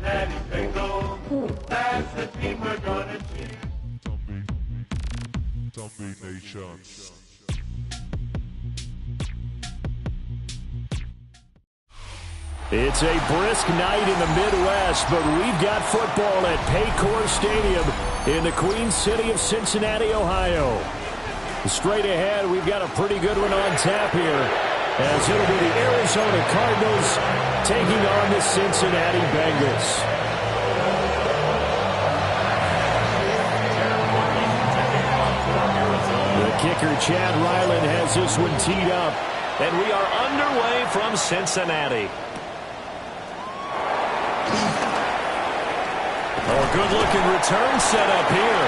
Cincinnati Bengals. That's the team we're gonna cheer. Zombie Nation. It's a brisk night in the Midwest, but we've got football at Paycor Stadium in the Queen City of Cincinnati, Ohio. Straight ahead, we've got a pretty good one on tap here, as it'll be the Arizona Cardinals taking on the Cincinnati Bengals. The kicker, Chad Ryland, has this one teed up, and we are underway from Cincinnati. Oh, good-looking return set up here.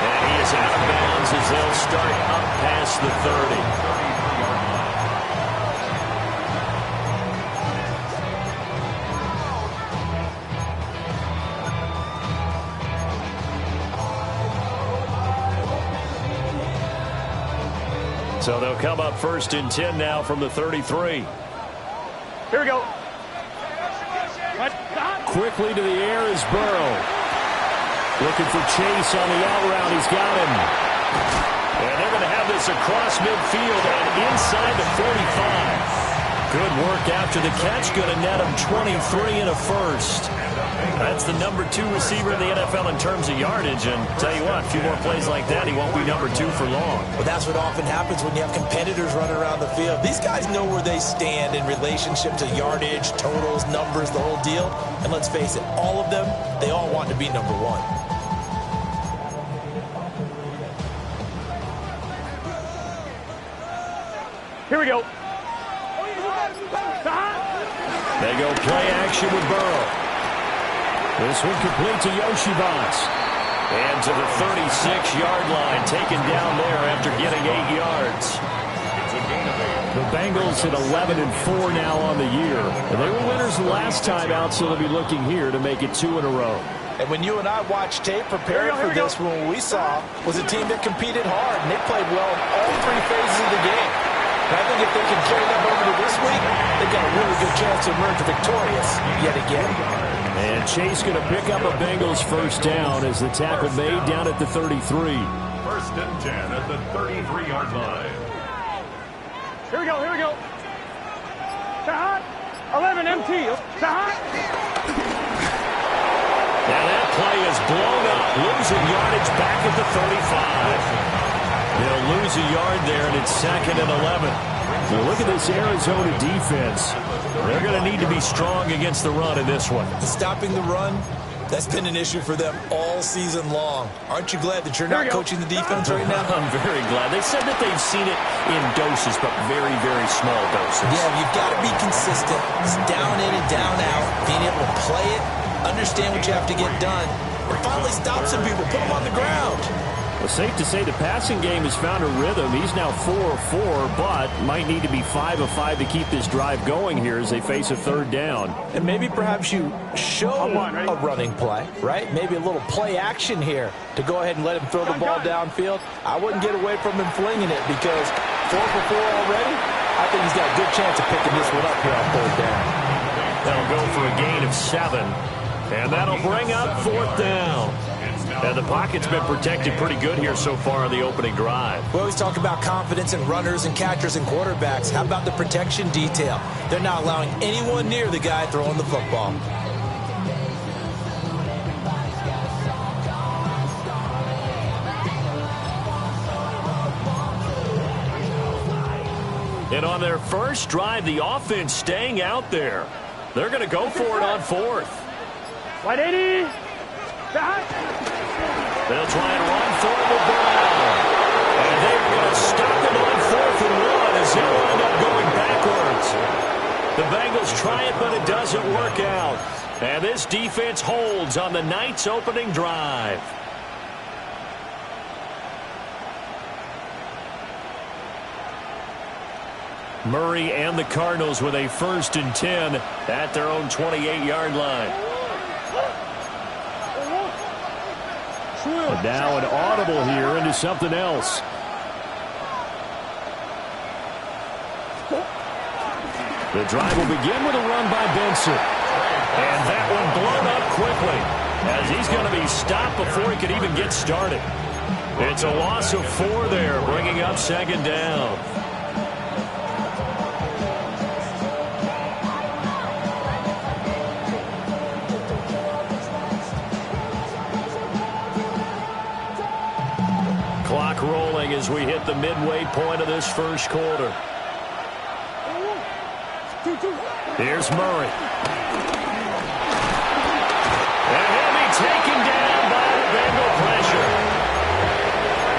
And he is out of bounds as they'll start up past the 30. So they'll come up 1st and 10 now from the 33. Here we go. Quickly to the air is Burrow. Looking for Chase on the out route. He's got him. And they're going to have this across midfield and inside the 45. Good work after the catch. Going to net him 23 and a first. That's the number 2 receiver in the NFL in terms of yardage. And tell you what, a few more plays like that, he won't be number 2 for long. Well, that's what often happens when you have competitors running around the field. These guys know where they stand in relationship to yardage, totals, numbers, the whole deal. And let's face it, all of them, they all want to be number 1. Here we go. They go play action with Burrow. This one complete to Yoshibas. And to the 36-yard line, taken down there after getting 8 yards. The Bengals at 11-4 now on the year. And they were winners the last time out, so they'll be looking here to make it 2 in a row. And when you and I watched tape preparing for this, what we saw was a team that competed hard, and they played well in all 3 phases of the game. And I think if they can carry that over to this week, they've got a really good chance to emerge victorious yet again. And Chase going to pick up a Bengals first down as the tackle made down at the 33. 1st and 10 at the 33-yard line. Here we go, here we go. Sahat, 11 MT. Sahat. Now that play is blown up, losing yardage back at the 35. They'll lose a yard there, and it's 2nd and 11. Well, look at this Arizona defense. They're going to need to be strong against the run in this one. Stopping the run, that's been an issue for them all season long. Aren't you glad that you're not coaching the defense right now? I'm very glad. They said that they've seen it in doses, but very, very small doses. Yeah, you've got to be consistent. It's down in and down out, being able to play it, understand what you have to get done, and finally stop some people, put them on the ground. Well, safe to say the passing game has found a rhythm. He's now 4 of 4, but might need to be 5 of 5 to keep this drive going here as they face a 3rd down. And maybe perhaps you show a running play, right? Maybe a little play action here to go ahead and let him throw the ball downfield. I wouldn't get away from him flinging it because 4 for 4 already, I think he's got a good chance of picking this one up here on 3rd down. That'll go for a gain of 7, and that'll bring up 4th down. And the pocket's been protected pretty good here so far on the opening drive. We always talk about confidence in runners and catchers and quarterbacks. How about the protection detail? They're not allowing anyone near the guy throwing the football. And on their first drive, the offense staying out there. They're going to go for it on 4th. White 80. They'll try and run for it with Brown. And they're going to stop him on 4th and 1 as he'll wind up going backwards. The Bengals try it, but it doesn't work out. And this defense holds on the night's opening drive. Murray and the Cardinals with a 1st and 10 at their own 28-yard line. And now an audible here into something else. The drive will begin with a run by Benson. And that one blown up quickly as he's going to be stopped before he could even get started. It's a loss of 4 there, bringing up second down. Clock rolling as we hit the midway point of this first quarter. Here's Murray. And he'll be taken down by the Bengal pressure.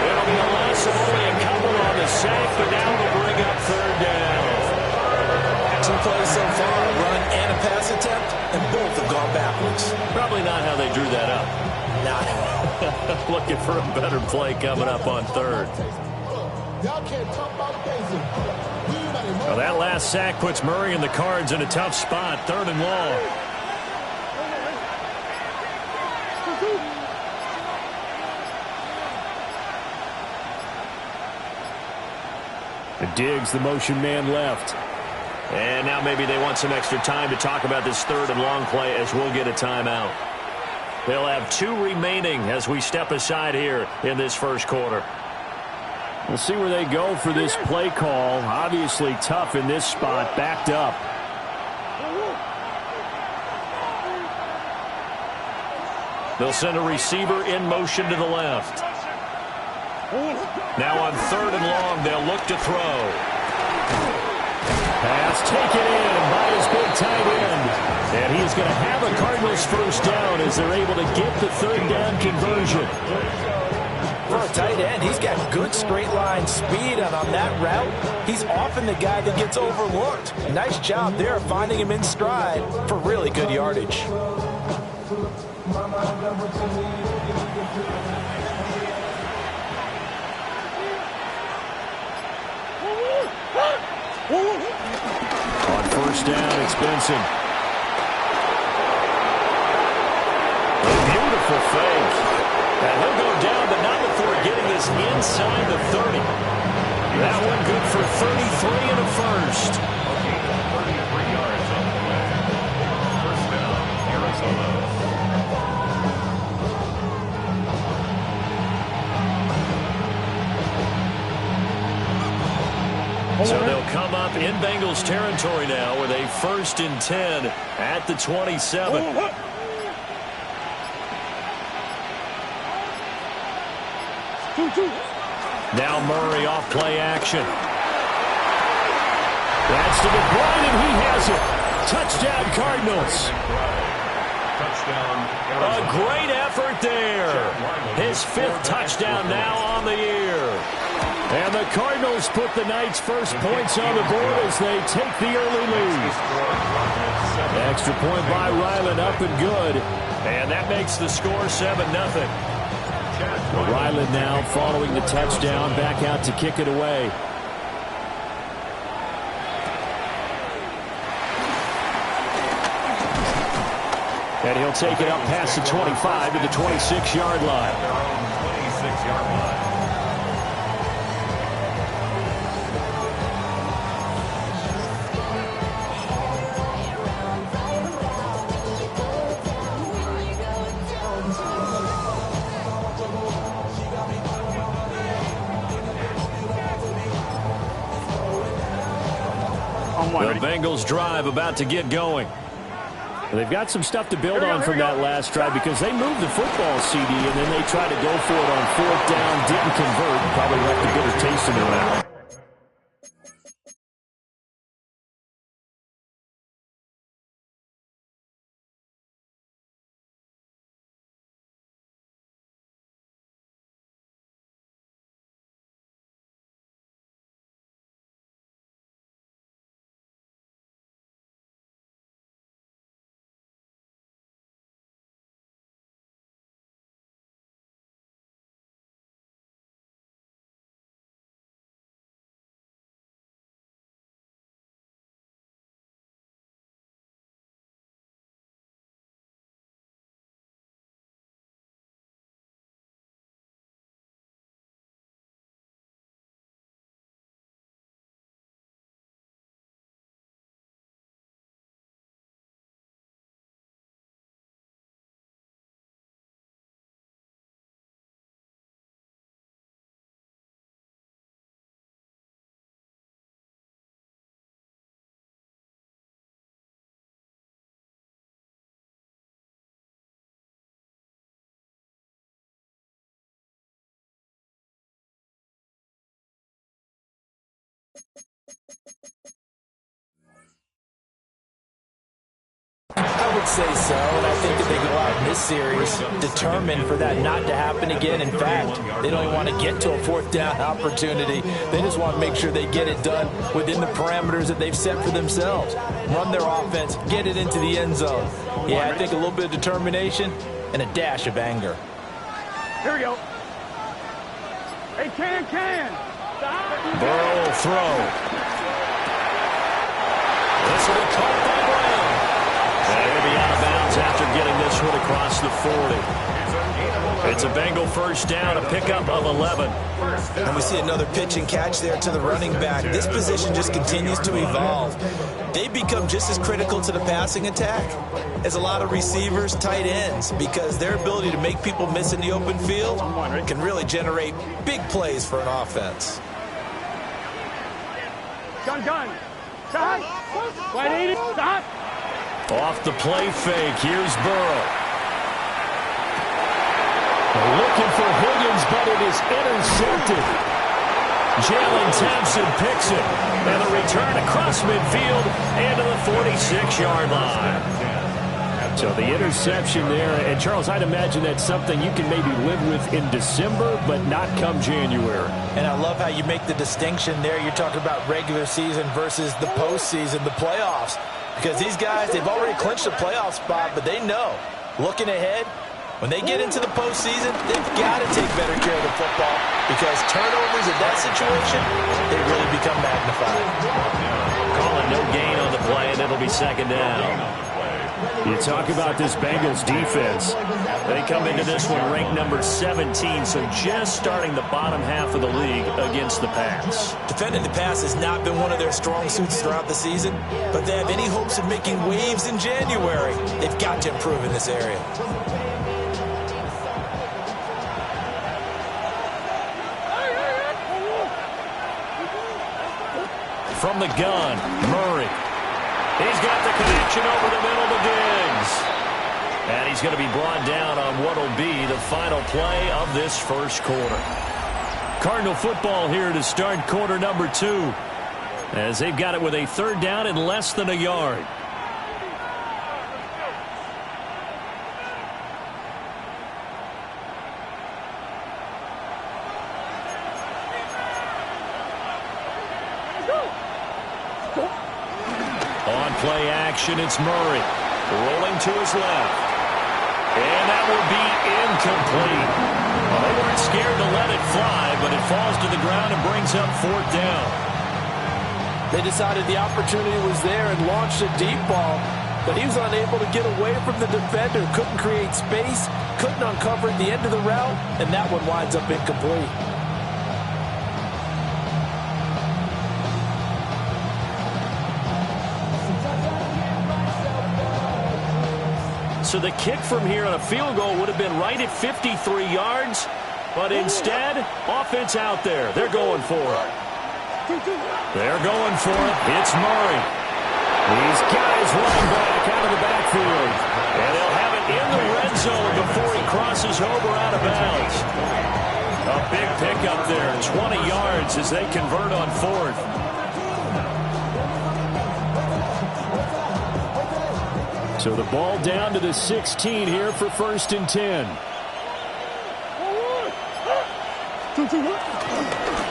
It'll be a loss of only a couple on the sack, but now we'll bring up third down. 2 plays so far, a run and a pass attempt, and both have gone backwards. Probably not how they drew that up. Not. Looking for a better play coming up on third. Well, that last sack puts Murray and the Cards in a tough spot, 3rd and long. Diggs, the motion man left. And now maybe they want some extra time to talk about this 3rd and long play as we'll get a timeout. They'll have 2 remaining as we step aside here in this first quarter. We'll see where they go for this play call. Obviously tough in this spot, backed up. They'll send a receiver in motion to the left. Now on 3rd and long, they'll look to throw. Pass taken in by his big tight end. And he's going to have a Cardinals first down as they're able to get the 3rd down conversion. For a tight end, he's got good straight line speed, and on that route, he's often the guy that gets overlooked. Nice job there finding him in stride for really good yardage. On first down, it's Benson. A beautiful fake. And he'll go down, but not before getting this inside the 30. That one good for 33 and a first. 33 yards on the way. First down, Arizona. So they'll come up in Bengals territory now with a 1st and 10 at the 27. Now Murray off play action. That's to McBride, and he has it. Touchdown, Cardinals. A great effort there. His 5th touchdown now on the year. And the Cardinals put the Knights' first points on the board as they take the early lead. Extra point by Ryland, up and good. And that makes the score 7-0. Ryland now following the touchdown, back out to kick it away. And he'll take it up past the 25 to the 26-yard line. 26-yard line. The Bengals drive about to get going. They've got some stuff to build on from that last drive because they moved the football, CD, and then they tried to go for it on 4th down, didn't convert, probably left a bitter taste in their mouth. I would say so, and I think that they go out in this series determined for that not to happen again. In fact, they don't even want to get to a fourth down opportunity. They just want to make sure they get it done within the parameters that they've set for themselves. Run their offense, get it into the end zone. Yeah, I think a little bit of determination and a dash of anger. Here we go. Hey, can. Burrow will throw. This will be caught by Brown. And he'll be out of bounds after getting this one across the 40. It's a Bengal first down, a pickup of 11. And we see another pitch and catch there to the running back. This position just continues to evolve. They become just as critical to the passing attack as a lot of receivers, tight ends, because their ability to make people miss in the open field can really generate big plays for an offense. Gun. Stop. Wide 80. Stop. Off the play fake, here's Burrow. Looking for Higgins, but it is intercepted. Jalen Thompson picks it. And a return across midfield and to the 46-yard line. So the interception there. And, Charles, I'd imagine that's something you can maybe live with in December, but not come January. And I love how you make the distinction there. You're talking about regular season versus the postseason, the playoffs. Because these guys, they've already clinched a playoff spot, but they know, looking ahead, when they get into the postseason, they've got to take better care of the football because turnovers in that situation, they really become magnified. Calling no gain on the play, and it'll be second down. You talk about this Bengals defense. They come into this one ranked number 17, so just starting the bottom half of the league against the pass. Defending the pass has not been one of their strong suits throughout the season, but they have any hopes of making waves in January. They've got to improve in this area. From the gun, Murray. He's got the connection over the middle to Diggs. And he's going to be brought down on what will be the final play of this first quarter. Cardinal football here to start quarter number 2. As they've got it with a third down and less than a yard. Play action, it's Murray. Rolling to his left. And that will be incomplete. Well, they weren't scared to let it fly, but it falls to the ground and brings up fourth down. They decided the opportunity was there and launched a deep ball, but he was unable to get away from the defender. Couldn't create space, couldn't uncover at the end of the route, and that one winds up incomplete. So the kick from here on a field goal would have been right at 53 yards, but instead, offense out there. They're going for it. They're going for it. It's Murray. These guys running back out of the backfield. And they'll have it in the red zone before he crosses over out of bounds. A big pickup there, 20 yards as they convert on fourth. So the ball down to the 16 here for first and 10.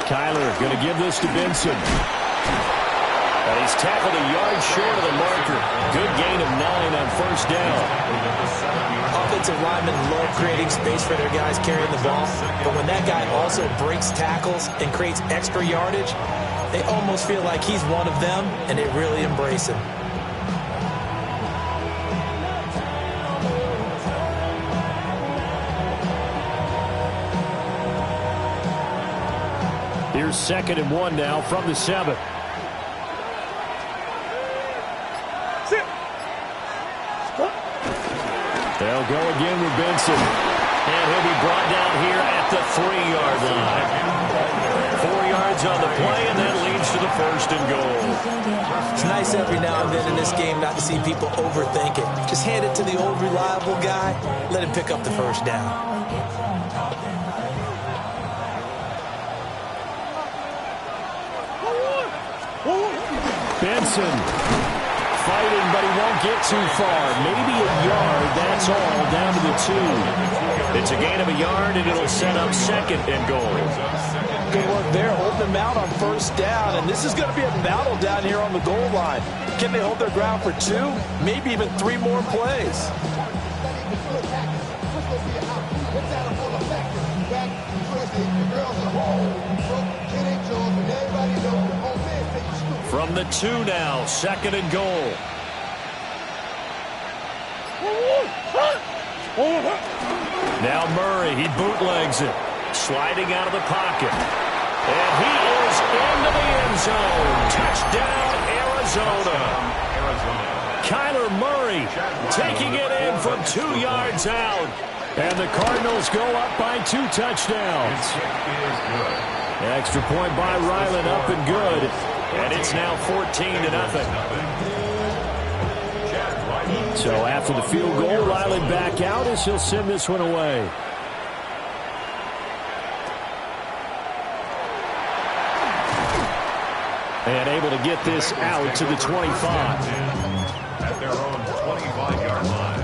Kyler going to give this to Benson. And he's tackled a yard short of the marker. Good gain of 9 on first down. Offensive linemen love creating space for their guys carrying the ball. But when that guy also breaks tackles and creates extra yardage, they almost feel like he's one of them, and they really embrace him. Here's second and 1 now from the 7. They'll go again with Benson. And he'll be brought down here at the 3-yard line. 4 yards on the play, and that leads to the first and goal. It's nice every now and then in this game not to see people overthink it. Just hand it to the old reliable guy. Let him pick up the first down. Benson fighting, but he won't get too far. Maybe a yard, that's all, down to the 2. It's a gain of a yard, and it'll set up 2nd and goal. Good work there, holding them out on 1st down, and this is going to be a battle down here on the goal line. Can they hold their ground for 2, maybe even 3 more plays? From the 2 now, 2nd and goal. Now Murray, he bootlegs it. Sliding out of the pocket. And he is into the end zone. Touchdown, Arizona. Kyler Murray taking it in from 2 yards out. And the Cardinals go up by 2 touchdowns. Extra point by Ryland, up and good. And it's now 14-0. So after the field goal, Ryland back out as he'll send this one away. And able to get this out to the 25. At their own 25-yard line.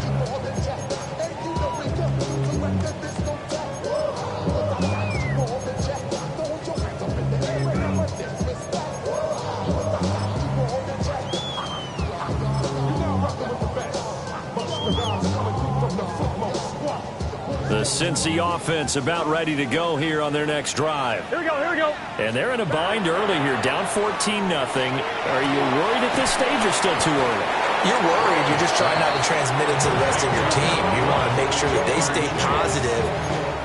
The Cincy offense about ready to go here on their next drive. Here we go, here we go. And they're in a bind early here, down 14-0. Are you worried at this stage or still too early? You're worried. You're just trying not to transmit it to the rest of your team. You want to make sure that they stay positive.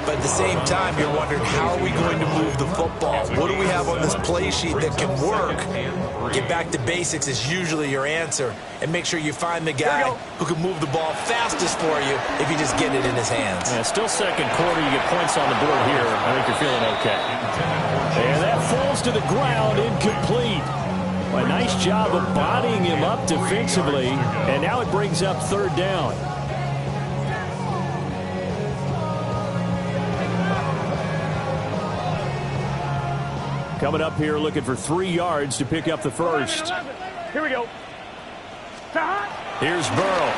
But at the same time, you're wondering, how are we going to move the football? What do we have on this play sheet that can work? Get back to basics is usually your answer. And make sure you find the guy who can move the ball fastest for you if you just get it in his hands. Yeah, still 2nd quarter. You get points on the board here. I think you're feeling okay. And that falls to the ground, incomplete. A nice job of bodying him up defensively. And now it brings up 3rd down. Coming up here looking for 3 yards to pick up the first. Here we go. Here's Burrow.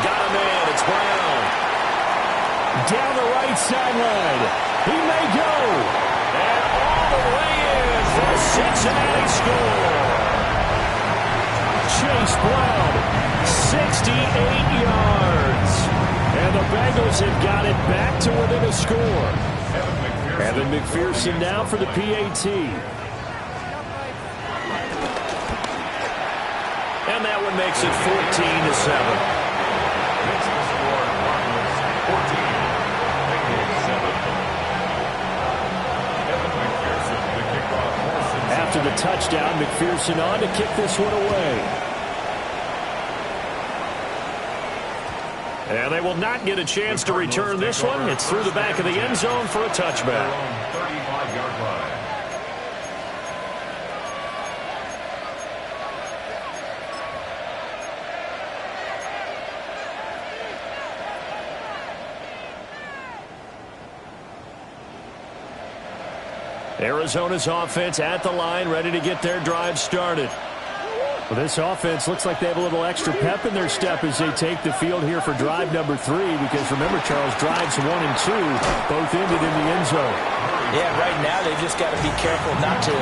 Got him in. It's Brown. Down the right sideline. He may go. And all the way in for a Cincinnati score. Chase Brown, 68 yards. And the Bengals have got it back to within a score. Evan McPherson now for the PAT. And that one makes it 14-7. After the touchdown, McPherson on to kick this one away. And they will not get a chance to return this one. It's through the back of the end zone for a touchback. 35-yard line. Arizona's offense at the line, ready to get their drive started. Well, this offense looks like they have a little extra pep in their step as they take the field here for drive number 3. Because remember, Charles, drives 1 and 2 both ended in the end zone. Yeah, right now they've just got to be careful not to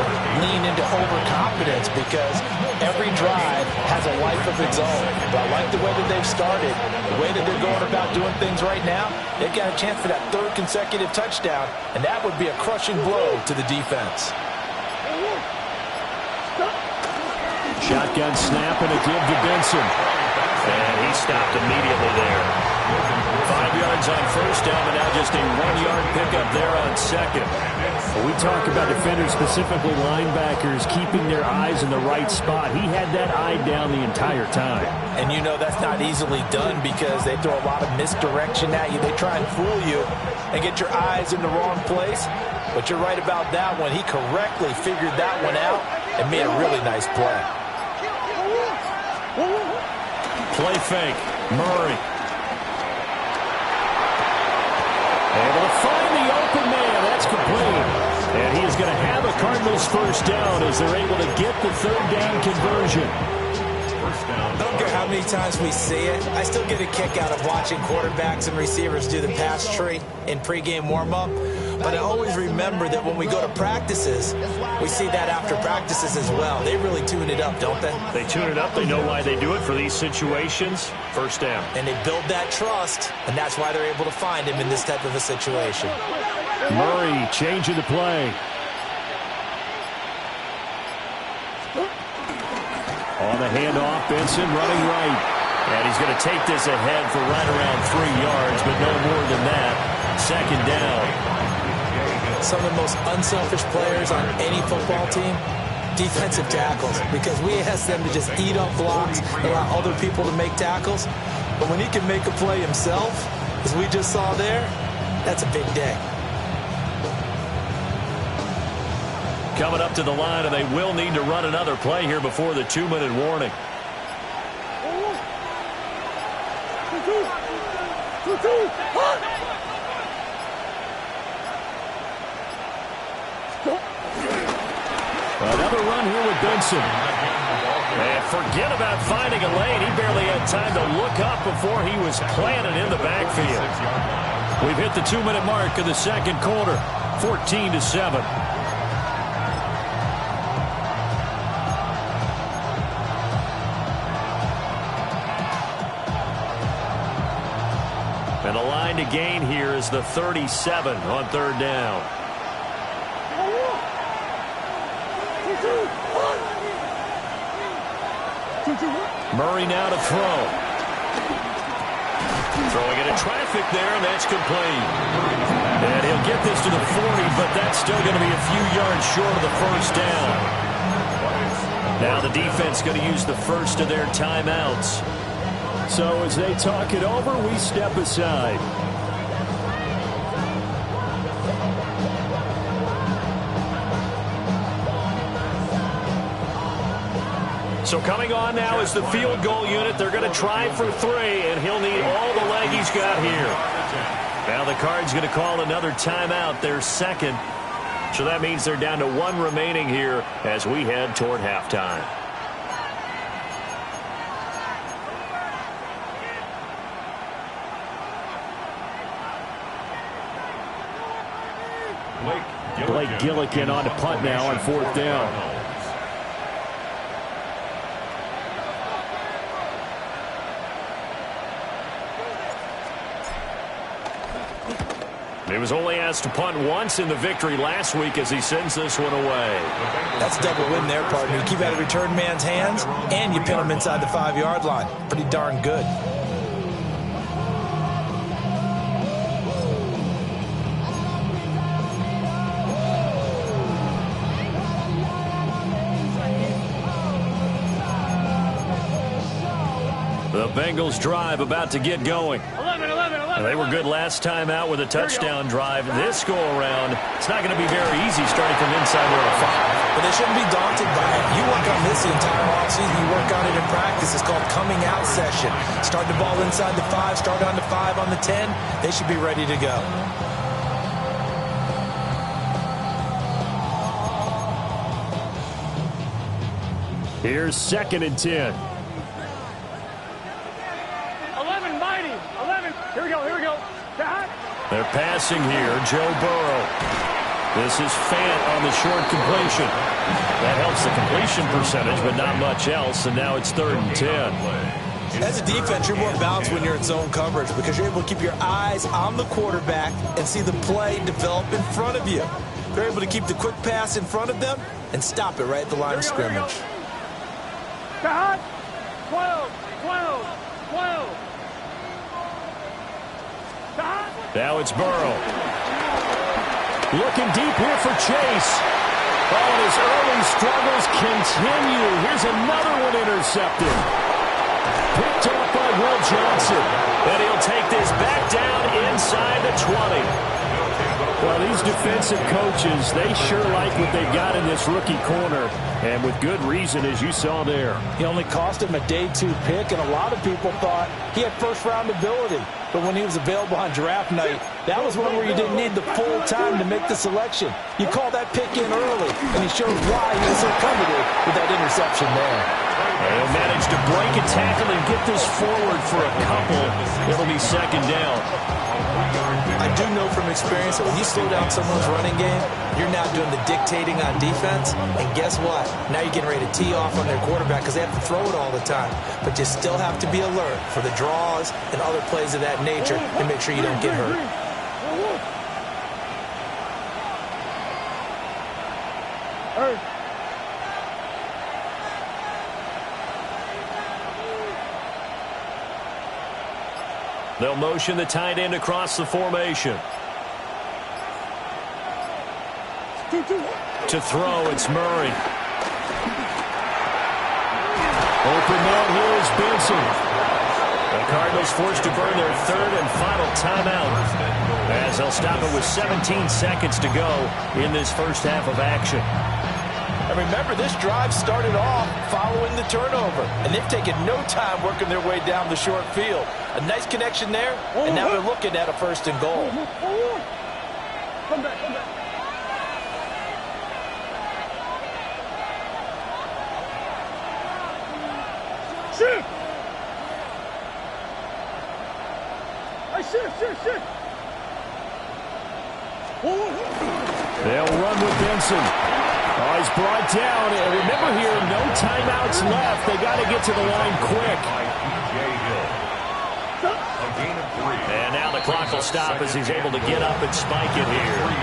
lean into overconfidence, because every drive has a life of its own. But I like the way that they've started, the way that they're going about doing things right now. They've got a chance for that 3rd consecutive touchdown, and that would be a crushing blow to the defense. Shotgun snap and a give to Benson. And he stopped immediately there. 5 yards on 1st down, but now just a 1-yard pickup there on 2nd. Well, we talk about defenders, specifically linebackers, keeping their eyes in the right spot. He had that eye down the entire time. And you know that's not easily done, because they throw a lot of misdirection at you. They try and fool you and get your eyes in the wrong place. But you're right about that one. He correctly figured that one out and made a really nice play. Play fake. Murray. Able to find the open man. That's complete. And he is going to have a Cardinals Bengals first down as they're able to get the third down conversion. I don't care how many times we see it. I still get a kick out of watching quarterbacks and receivers do the pass tree in pregame warm-up. But I always remember that when we go to practices, we see that after practices as well. They really tune it up, don't they? They tune it up. They know why they do it for these situations. First down. And they build that trust, and that's why they're able to find him in this type of a situation. Murray changing the play. On the handoff, Benson running right. And he's going to take this ahead for right around 3 yards, but no more than that. Second down. Some of the most unselfish players on any football team, defensive tackles, because we ask them to just eat up blocks, allow other people to make tackles. But when he can make a play himself, as we just saw there, that's a big day. Coming up to the line, and they will need to run another play here before the 2-minute warning. Another run here with Benson. And forget about finding a lane. He barely had time to look up before he was planted in the backfield. We've hit the 2-minute mark of the second quarter, 14-7. And the line to gain here is the 37 on third down. Murray now to throw. Throwing into traffic there, and that's complete. And he'll get this to the 40, but that's still going to be a few yards short of the first down. Now the defense going to use the first of their timeouts. So as they talk it over, we step aside. So coming on now is the field goal unit. They're going to try for 3, and he'll need all the leg he's got here. Now the Cards going to call another timeout, their second. So that means they're down to 1 remaining here as we head toward halftime. Blake Gillikin on to punt now on 4th down. He was only asked to punt once in the victory last week as he sends this one away. That's a double win there, partner. You keep out of return man's hands, and you pin him inside the 5-yard line. Pretty darn good. The Bengals drive about to get going. 11. They were good last time out with a touchdown drive. This go-around, it's not going to be very easy starting from inside their 5. But they shouldn't be daunted by it. You work on this the entire offseason. You work on it in practice. It's called coming out session. Start the ball inside the 5, start on the 5, on the 10. They should be ready to go. Here's 2nd and 10. 11, mighty. 11. Here we go. They're passing here. Joe Burrow. This is Fant on the short completion. That helps the completion percentage, but not much else, and now it's 3rd and 10. As a defense, you're more balanced when you're in zone coverage because you're able to keep your eyes on the quarterback and see the play develop in front of you. They're able to keep the quick pass in front of them and stop it right at the line of scrimmage. 12. Now it's Burrow. Looking deep here for Chase. Oh, and his early struggles continue. Here's another one intercepted. Picked off by Will Johnson. And he'll take this back down inside the 20. Well, these defensive coaches, they sure like what they've got in this rookie corner. And with good reason, as you saw there. He only cost him a day 2 pick, and a lot of people thought he had first-round ability. But when he was available on draft night, That was one where you didn't need the full time to make the selection. You call that pick in early, and he showed why he was so comfortable with that interception there. He'll manage to break a tackle and get this forward for a couple. It'll be second down. I do know from experience that when you slow down someone's running game, you're now doing the dictating on defense. And guess what? Now you're getting ready to tee off on their quarterback because they have to throw it all the time. But you still have to be alert for the draws and other plays of that nature to make sure you don't get hurt. They'll motion the tight end across the formation. To throw, it's Murray. Open man here is Benson. The Cardinals forced to burn their third and final timeout as they'll stop it with 17 seconds to go in this first half of action. And remember, this drive started off following the turnover, and they've taken no time working their way down the short field. A nice connection there, and now they're looking at a first and goal. Come back, come back. Shoot! Hey, shoot! They'll run with Benson. Oh, he's brought down. And remember here, no timeouts left. They got to get to the line quick. And now the clock will stop as he's able to get up and spike it here.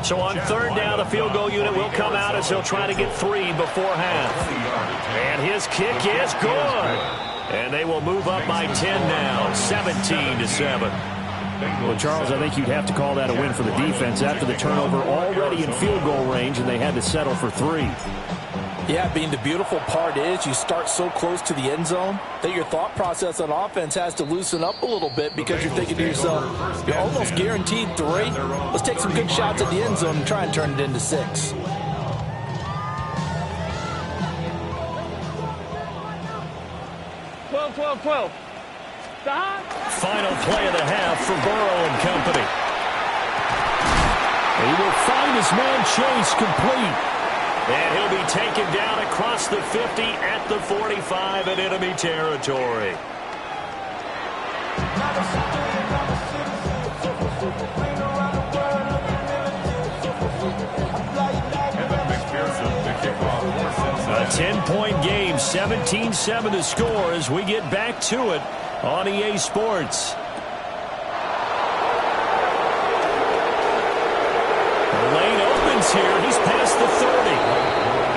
So on third down, the field goal unit will come out as he'll try to get 3 before half. And his kick is good. And they will move up by 10 now, 17-7. Well, Charles, I think you'd have to call that a win for the defense after the turnover already in field goal range, and they had to settle for 3. Yeah, Bean, the beautiful part is you start so close to the end zone that your thought process on offense has to loosen up a little bit because you're thinking to yourself, you're almost guaranteed 3. Let's take some good shots at the end zone and try and turn it into 6. Twelve. Final play of the half for Burrow and company. He will find his man Chase complete. And he'll be taken down across the 50 at the 45 in enemy territory. A 10-point game, 17-7 to score as we get back to it on EA Sports. The lane opens here. He's past the 30.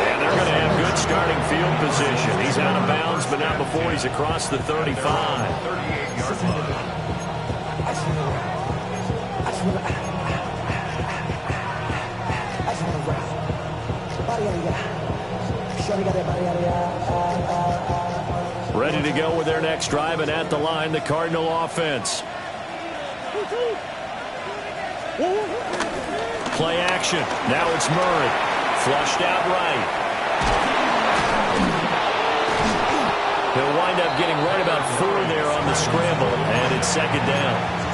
And they're going to have good starting field position. He's out of bounds, but not before he's across the 35. 38-yard line. Ready to go with their next drive, and at the line, the Cardinal offense. Play action. Now it's Murray. Flushed out right. He'll wind up getting right about 4 there on the scramble, and it's second down.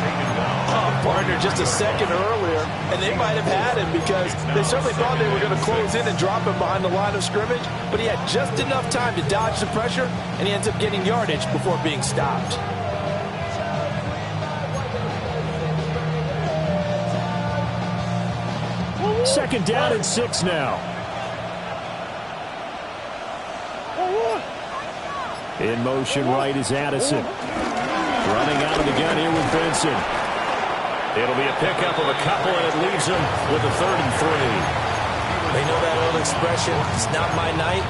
Partner just a second earlier, and they might have had him because they certainly thought they were going to close in and drop him behind the line of scrimmage, but he had just enough time to dodge the pressure, and he ends up getting yardage before being stopped. Second down and 6 now. In motion right is Addison. Running out of the gun here with Benson. It'll be a pickup of a couple, and it leaves them with a 3rd and 3. They know that old expression, it's not my night.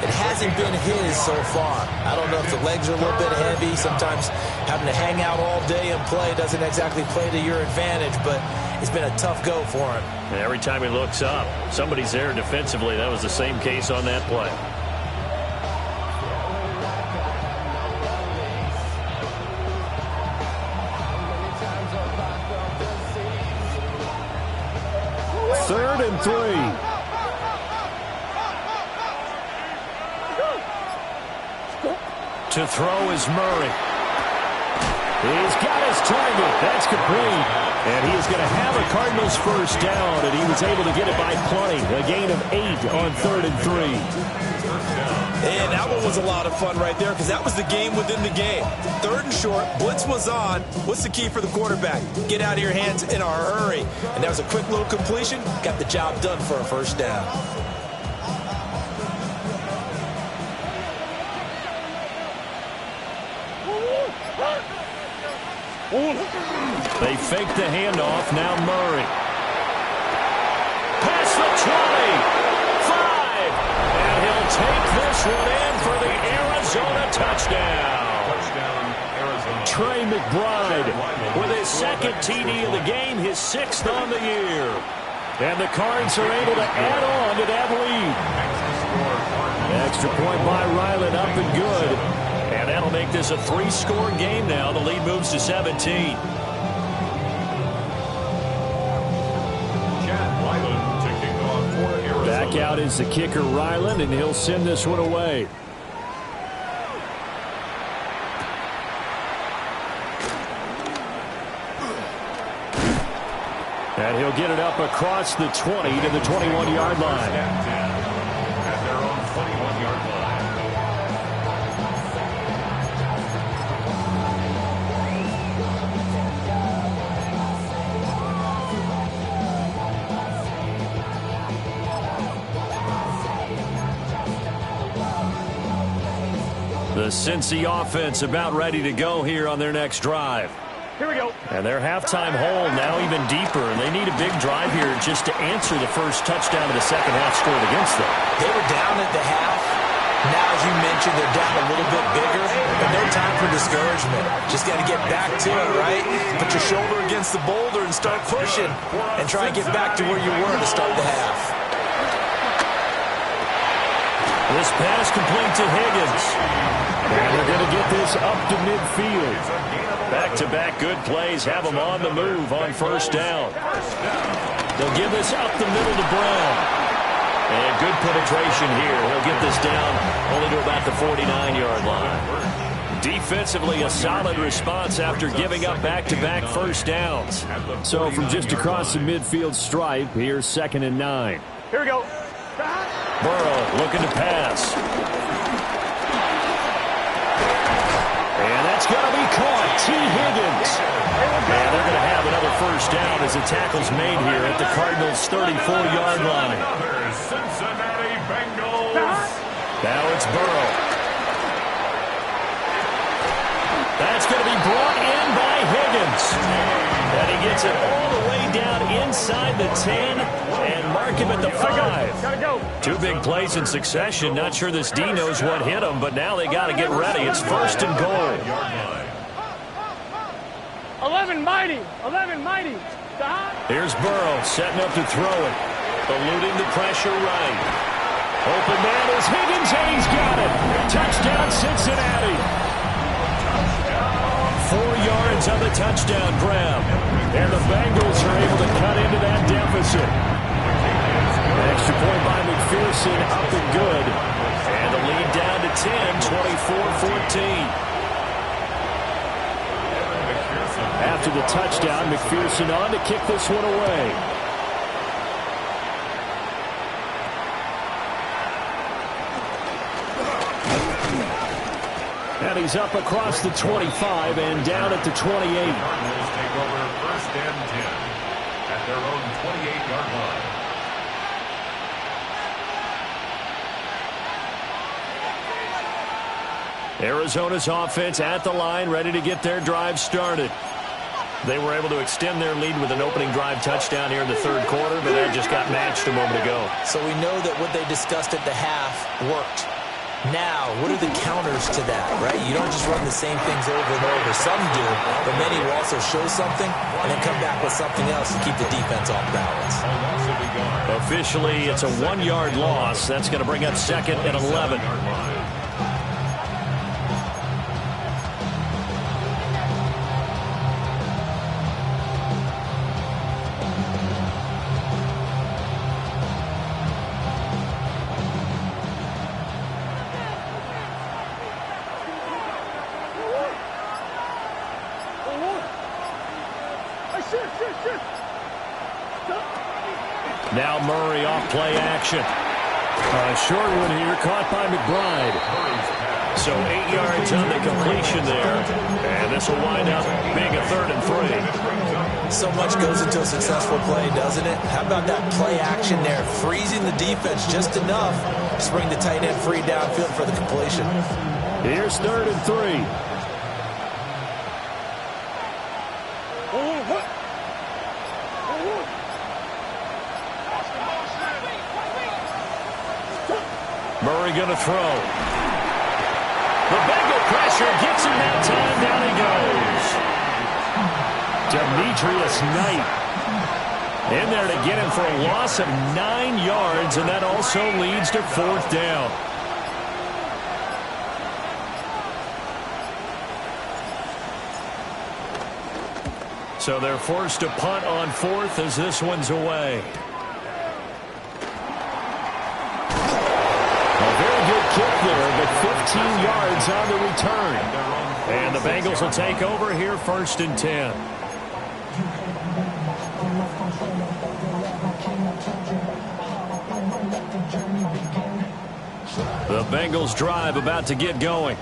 it hasn't been his so far. I don't know if the legs are a little bit heavy. Sometimes having to hang out all day and play doesn't exactly play to your advantage, but it's been a tough go for him. And every time he looks up, somebody's there defensively. That was the same case on that play. Third and 3. To throw is Murray. He's got his target. That's complete. And he is going to have a Cardinals first down, and he was able to get it by plenty. A gain of 8 on 3rd and 3. And that one was a lot of fun right there because that was the game within the game. 3rd and short, blitz was on. What's the key for the quarterback? Get out of your hands in a hurry. And that was a quick little completion. Got the job done for a first down. They fake the handoff. Now Murray. Past the 20. 5. And he'll take this one in for the Arizona touchdown. Arizona. Trey McBride with his second TD of the game, his 6th on the year. And the Cards are able to add on to that lead. Extra point by Ryland, up and good. And that'll make this a 3-score game now. The lead moves to 17. Back out is the kicker, Ryland, and he'll send this one away. And he'll get it up across the 20 to the 21-yard line. At their own 21-yard line. The Cincy offense about ready to go here on their next drive. Here we go. And their halftime hole now even deeper, and they need a big drive here just to answer the first touchdown of the second half scored against them. They were down at the half. Now, as you mentioned, they're down a little bit bigger, but no time for discouragement. Just got to get back to it, right? Put your shoulder against the boulder and start pushing and try and get back to where you were to start the half. This pass complete to Higgins. And they're going to get this up to midfield. Back-to-back good plays have them on the move on first down. They'll give this up the middle to Brown. And good penetration here. He'll get this down only to about the 49-yard line. Defensively, a solid response after giving up back-to-back first downs. So from just across the midfield stripe, here's 2nd and 9. Here we go. Burrow looking to pass. And that's going to be caught. T. Higgins. And they're going to have another first down as the tackle's made here at the Cardinals' 34-yard line. Cincinnati Bengals. Now it's Burrow. That's going to be brought in by Higgins. And he gets it all the way down inside the 10 and mark him at the 5. Gotta go. 2 big plays in succession. Not sure this D knows what hit him, but now they got to get ready. It's 1st and goal. 11 mighty. Here's Burrow setting up to throw it. Eluding the pressure right. Open man is Higgins, and he's got it. Touchdown, Cincinnati. 4 yards on the touchdown grab. And the Bengals are able to cut into that deficit. Extra point by McPherson, up and good. And the lead down to 10, 24-14. After the touchdown, McPherson on to kick this one away. And he's up across the 25 and down at the 28. Cardinals take over 1st and 10 at their own 28-yard line. Arizona's offense at the line, ready to get their drive started. They were able to extend their lead with an opening drive touchdown here in the 3rd quarter, but that just got matched a moment ago. So we know that what they discussed at the half worked. Now, what are the counters to that, right? You don't just run the same things over and over. Some do, but many will also show something and then come back with something else to keep the defense off balance. Officially, it's a 1-yard loss. That's going to bring up 2nd and 11. Now Murray off play action. Short one here, caught by McBride. So 8 yards on the completion there. And this will wind up being a 3rd and 3. So much goes into a successful play, doesn't it? How about that play action there, freezing the defense just enough to bring the tight end free downfield for the completion. Here's 3rd and 3. Murray going to throw. The Bengal pressure gets him that time. Down he goes. Demetrius Knight in there to get him for a loss of 9 yards, and that also leads to 4th down. So they're forced to punt on 4th as this one's away. Kick there, but 15 yards on the return. And the Bengals will take over here, 1st and 10. The Bengals drive about to get going.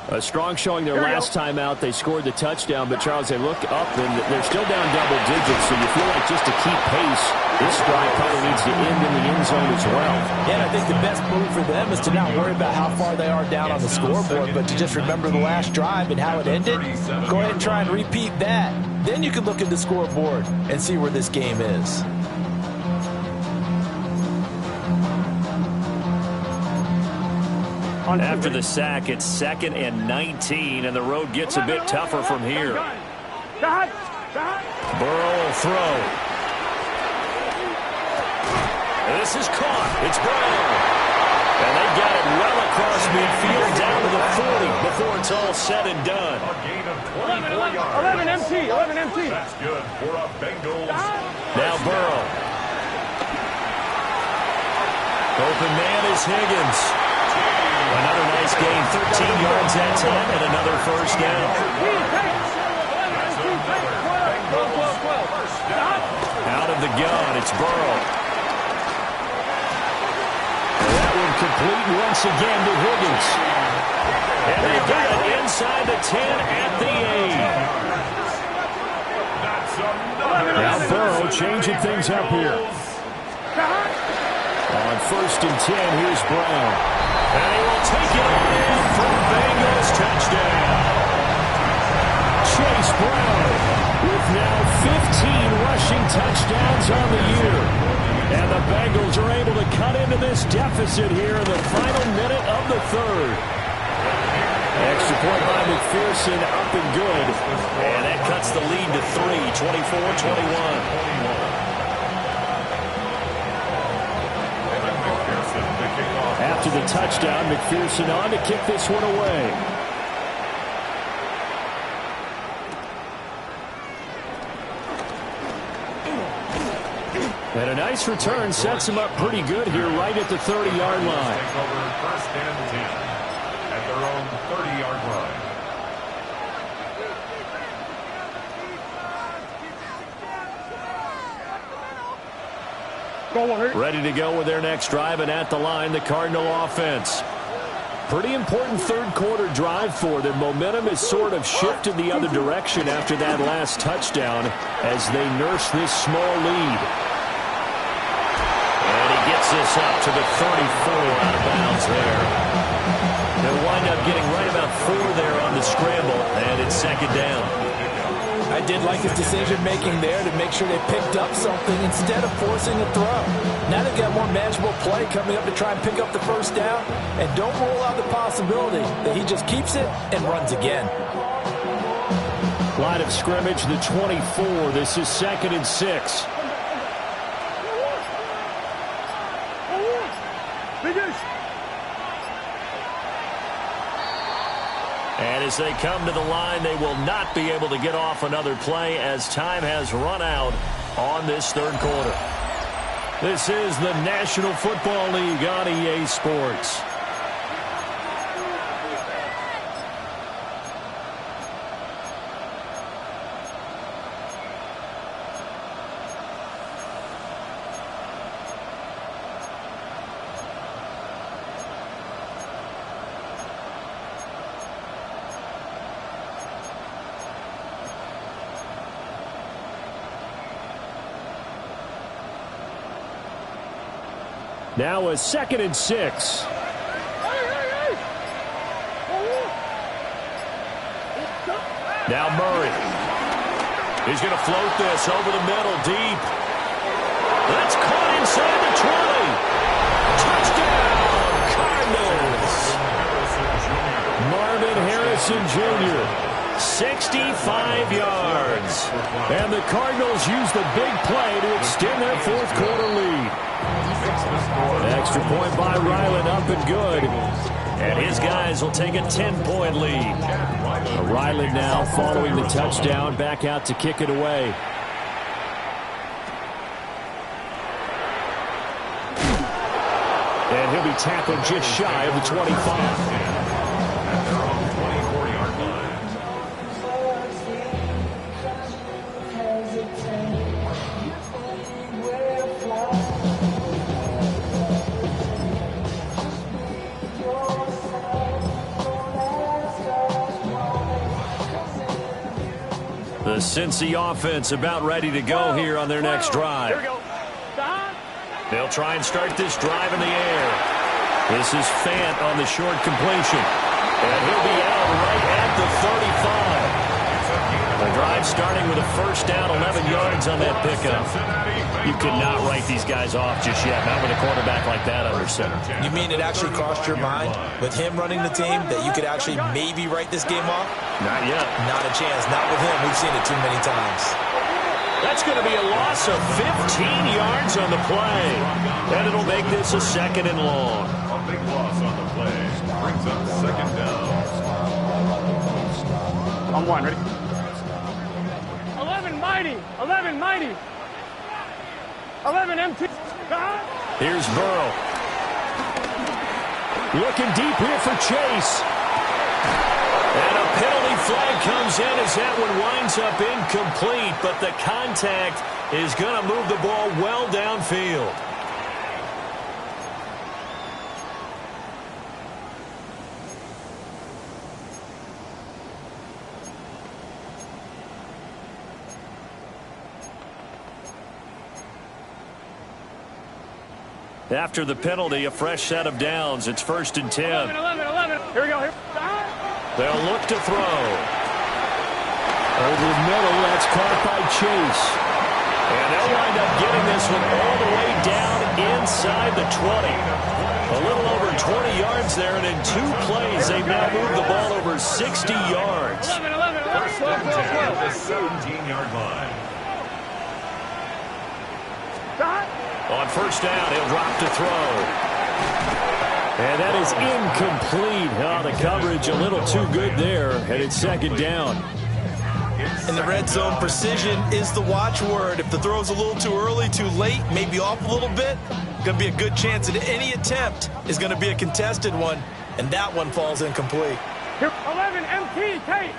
A strong showing their last time out. They scored the touchdown, but Charles, they look up and they're still down double digits, so you feel like just to keep pace, this drive probably needs to end in the end zone as well. Yeah, and I think the best move for them is to not worry about how far they are down on the scoreboard, but to just remember the last drive and how it ended. Go ahead and try and repeat that. Then you can look at the scoreboard and see where this game is. After the sack, it's 2nd and 19, and the road gets a bit tougher from here. Burrow will throw. This is caught. It's Brown. And they got it well across midfield down to the 40 before it's all said and done. A gain of 24 yards. 11 MT. 11 MT. That's good for a Bengals. Now Burrow. Open man is Higgins. Another nice gain, 13 yards that time, and another 1st down. Out of the gun, it's Burrow. And that one complete once again to Higgins. And they got it inside the 10 at the 8. Now Burrow changing things up here. On 1st and 10, here's Brown. And he will take it on in for Bengals touchdown. Chase Brown with now 15 rushing touchdowns on the year. And the Bengals are able to cut into this deficit here in the final minute of the 3rd. Extra point by McPherson, up and good. And that cuts the lead to 3, 24-21. After the touchdown, McPherson on to kick this one away. And a nice return sets him up pretty good here right at the 30-yard line. Take over 1st and 10 at their own 30-yard line. Ready to go with their next drive, and at the line, the Cardinal offense. Pretty important 3rd quarter drive for them. Momentum has sort of shifted the other direction after that last touchdown as they nurse this small lead. And he gets this up to the 34 out of bounds there. They'll wind up getting right about 4 there on the scramble, and it's 2nd down. I did like his decision-making there to make sure they picked up something instead of forcing a throw. Now they've got more manageable play coming up to try and pick up the first down, and don't rule out the possibility that he just keeps it and runs again. Line of scrimmage, the 24. This is 2nd and 6. And as they come to the line, they will not be able to get off another play as time has run out on this third quarter. This is the National Football League on EA Sports. Now a 2nd and 6. Now Murray. He's going to float this over the middle, deep. That's caught inside the 20. Touchdown, Cardinals. Marvin Harrison Jr., 65 yards. And the Cardinals use the big play to extend their fourth quarter lead. Extra point by Ryland, up and good. And his guys will take a 10-point lead. Ryland now following the touchdown, back out to kick it away. And he'll be tackled just shy of the 25. The Cincy offense about ready to go here on their next drive. Here we go. They'll try and start this drive in the air. This is Fant on the short completion. And he'll be out right at the 35. The drive starting with a first down, 11 yards on that pickup. You could not write these guys off just yet, not with a quarterback like that under center. You mean it actually crossed your mind with him running the team that you could actually maybe write this game off? Not yet. Not a chance. Not with him. We've seen it too many times. That's going to be a loss of 15 yards on the play. And it'll make this a 2nd and long. A big loss on the play. Brings up 2nd down. On one, ready? 11 mighty. 11 mighty. 11 MT. Here's Burrow. Looking deep here for Chase. And a penalty flag comes in as that one winds up incomplete, but the contact is going to move the ball well downfield. After the penalty, a fresh set of downs. It's 1st and 10. 11. Here we go. Here. They'll look to throw. Over the middle, that's caught by Chase. And they'll wind up getting this one all the way down inside the 20. A little over 20 yards there, and in 2 plays, they've now moved the ball over 60 yards. 11. First and 10 at the 17-yard line. On first down, he'll drop to throw. And that is incomplete. Oh, the coverage a little too good there, and it's 2nd down. In the red zone, precision is the watchword. If the throw's a little too early, too late, maybe off a little bit, going to be a good chance that any attempt is going to be a contested one, and that one falls incomplete. Here, 11 MT, Tate.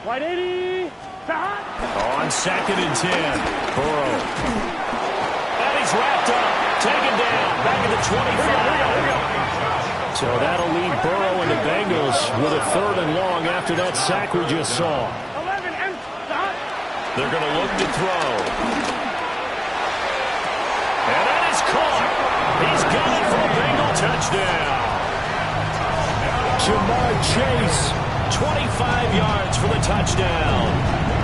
White 80. On 2nd and 10, Burrow. And he's wrapped up, taken down, back at the 25. So that'll leave Burrow and the Bengals with a 3rd and long after that sack we just saw. 11 MT. They're going to look to throw. And that is caught. He's got it for a Bengal touchdown. Jamar Chase, 25 yards for the touchdown.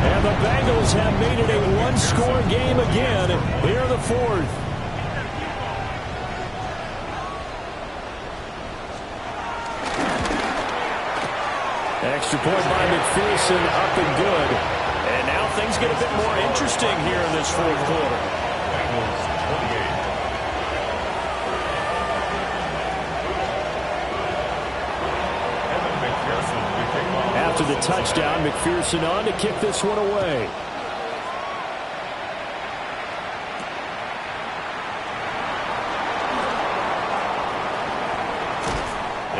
And the Bengals have made it a one-score game again here in the fourth. Extra point by McPherson, up and good. And now things get a bit more interesting here in this fourth quarter. Bengals 28. After the touchdown, McPherson on to kick this one away.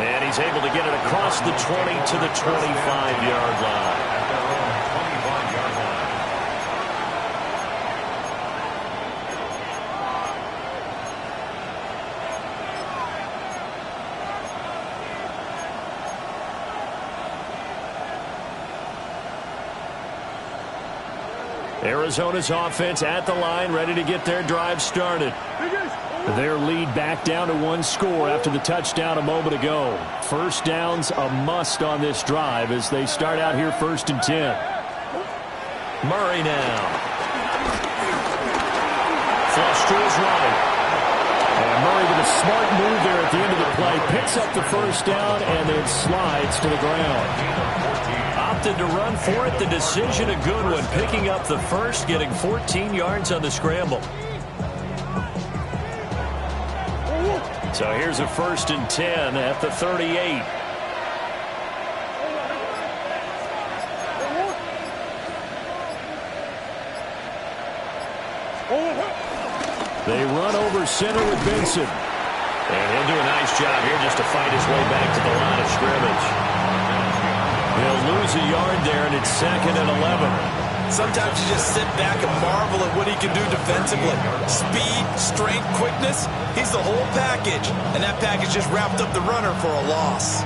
And he's able to get it across the 20 to the 25-yard line. At their own 25-yard line. Arizona's offense at the line, ready to get their drive started. Their lead back down to one score after the touchdown a moment ago. First down's a must on this drive as they start out here 1st and 10. Murray now. Flush to his right. And Murray with a smart move there at the end of the play. Picks up the first down and then slides to the ground. Opted to run for it. The decision a good one. Picking up the first, getting 14 yards on the scramble. So here's a 1st and 10 at the 38. They run over center with Benson. And he'll do a nice job here just to fight his way back to the line of scrimmage. He'll lose a yard there, and it's 2nd and 11. Sometimes you just sit back and marvel at what he can do defensively. Speed, strength, quickness, he's the whole package. And that package just wrapped up the runner for a loss.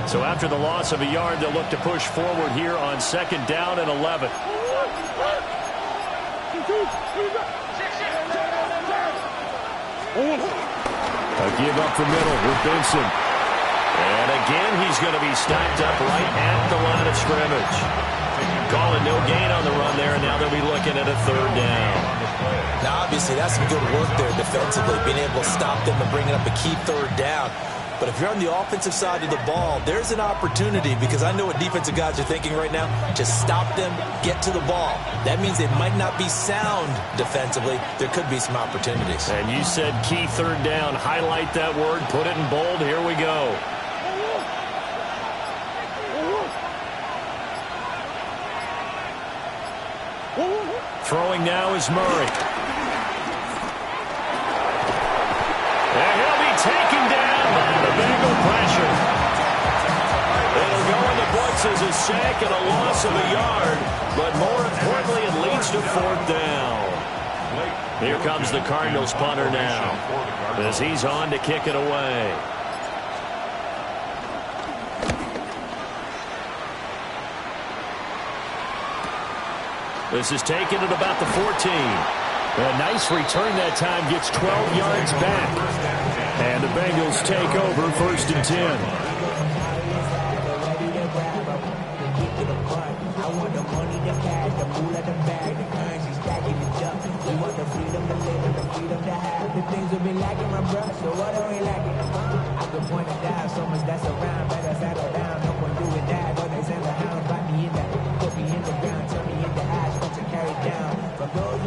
So after the loss of a yard, they'll look to push forward here on 2nd down and 11. A give up the middle with Benson. And again, he's going to be stopped up right at the line of scrimmage. Calling no gain on the run there, and now they'll be looking at a 3rd down. Now, obviously, that's some good work there defensively, being able to stop them and bringing up a key 3rd down. But if you're on the offensive side of the ball, there's an opportunity, because I know what defensive guys are thinking right now. Just stop them, get to the ball. That means they might not be sound defensively. There could be some opportunities. And you said key 3rd down. Highlight that word. Put it in bold. Here we go. Throwing now is Murray. And he'll be taken down by the Bengal pressure. It'll go in the books as a sack and a loss of a yard, but more importantly, it leads to 4th down. Here comes the Cardinals punter now as he's on to kick it away. This is taken at about the 14. A nice return that time, gets 12 yards back. And the Bengals take over 1st and 10.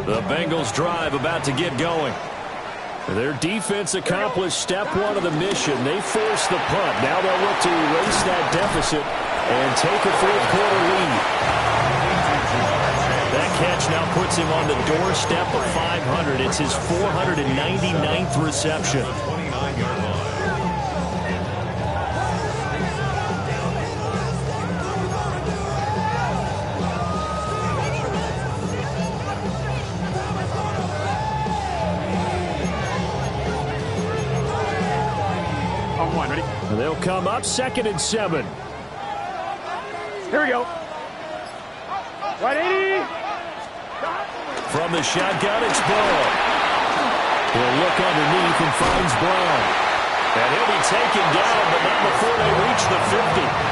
The Bengals drive about to get going. Their defense accomplished step 1 of the mission. They forced the punt. Now they'll look to erase that deficit and take a 4th quarter lead. That catch now puts him on the doorstep of 500. It's his 499th reception. 29-yard line. They'll come up 2nd and 7. Here we go. Right 80. From the shotgun, it's Burrow. He'll look underneath and finds Brown. And he'll be taken down, but not before they reach the 50.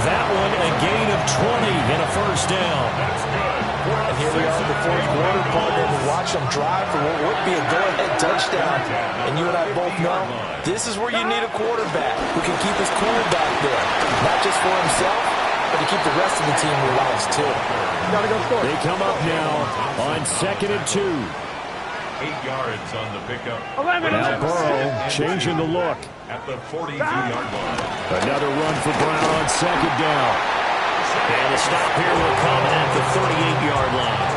That one a gain of 20 and a first down. That's good. And here we are in the fourth quarter, partner. We watch them drive for what would be a go-ahead touchdown. And you and I both know this is where you need a quarterback who can keep his cool back there. Not just for himself, but to keep the rest of the team relaxed, too. Gotta go score. They come up now on 2nd and 2. 8 yards on the pickup. 11. Now Burrow changing the look. At the 42-yard line. Another run for Brown on 2nd down. And the stop here will come at the 38-yard line.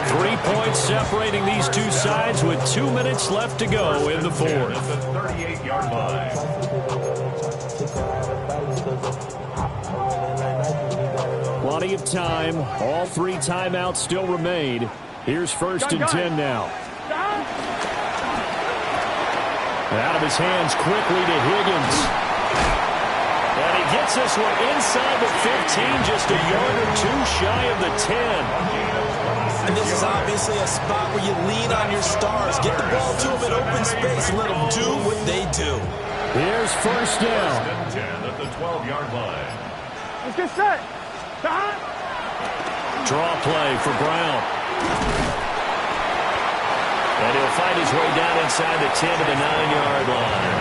3 points separating these two sides with 2 minutes left to go in the fourth. At the 38-yard line. Plenty of time. All 3 timeouts still remain. Here's 1st and 10 now. Out of his hands quickly to Higgins. And he gets this one inside the 15, just a yard or 2 shy of the 10. And this is obviously a spot where you lean on your stars. Get the ball to them in open space and let them do what they do. Here's 1st down. 10 at the 12-yard line. Let's get set. Draw play for Brown. And he'll find his way down inside the 10 to the 9-yard line.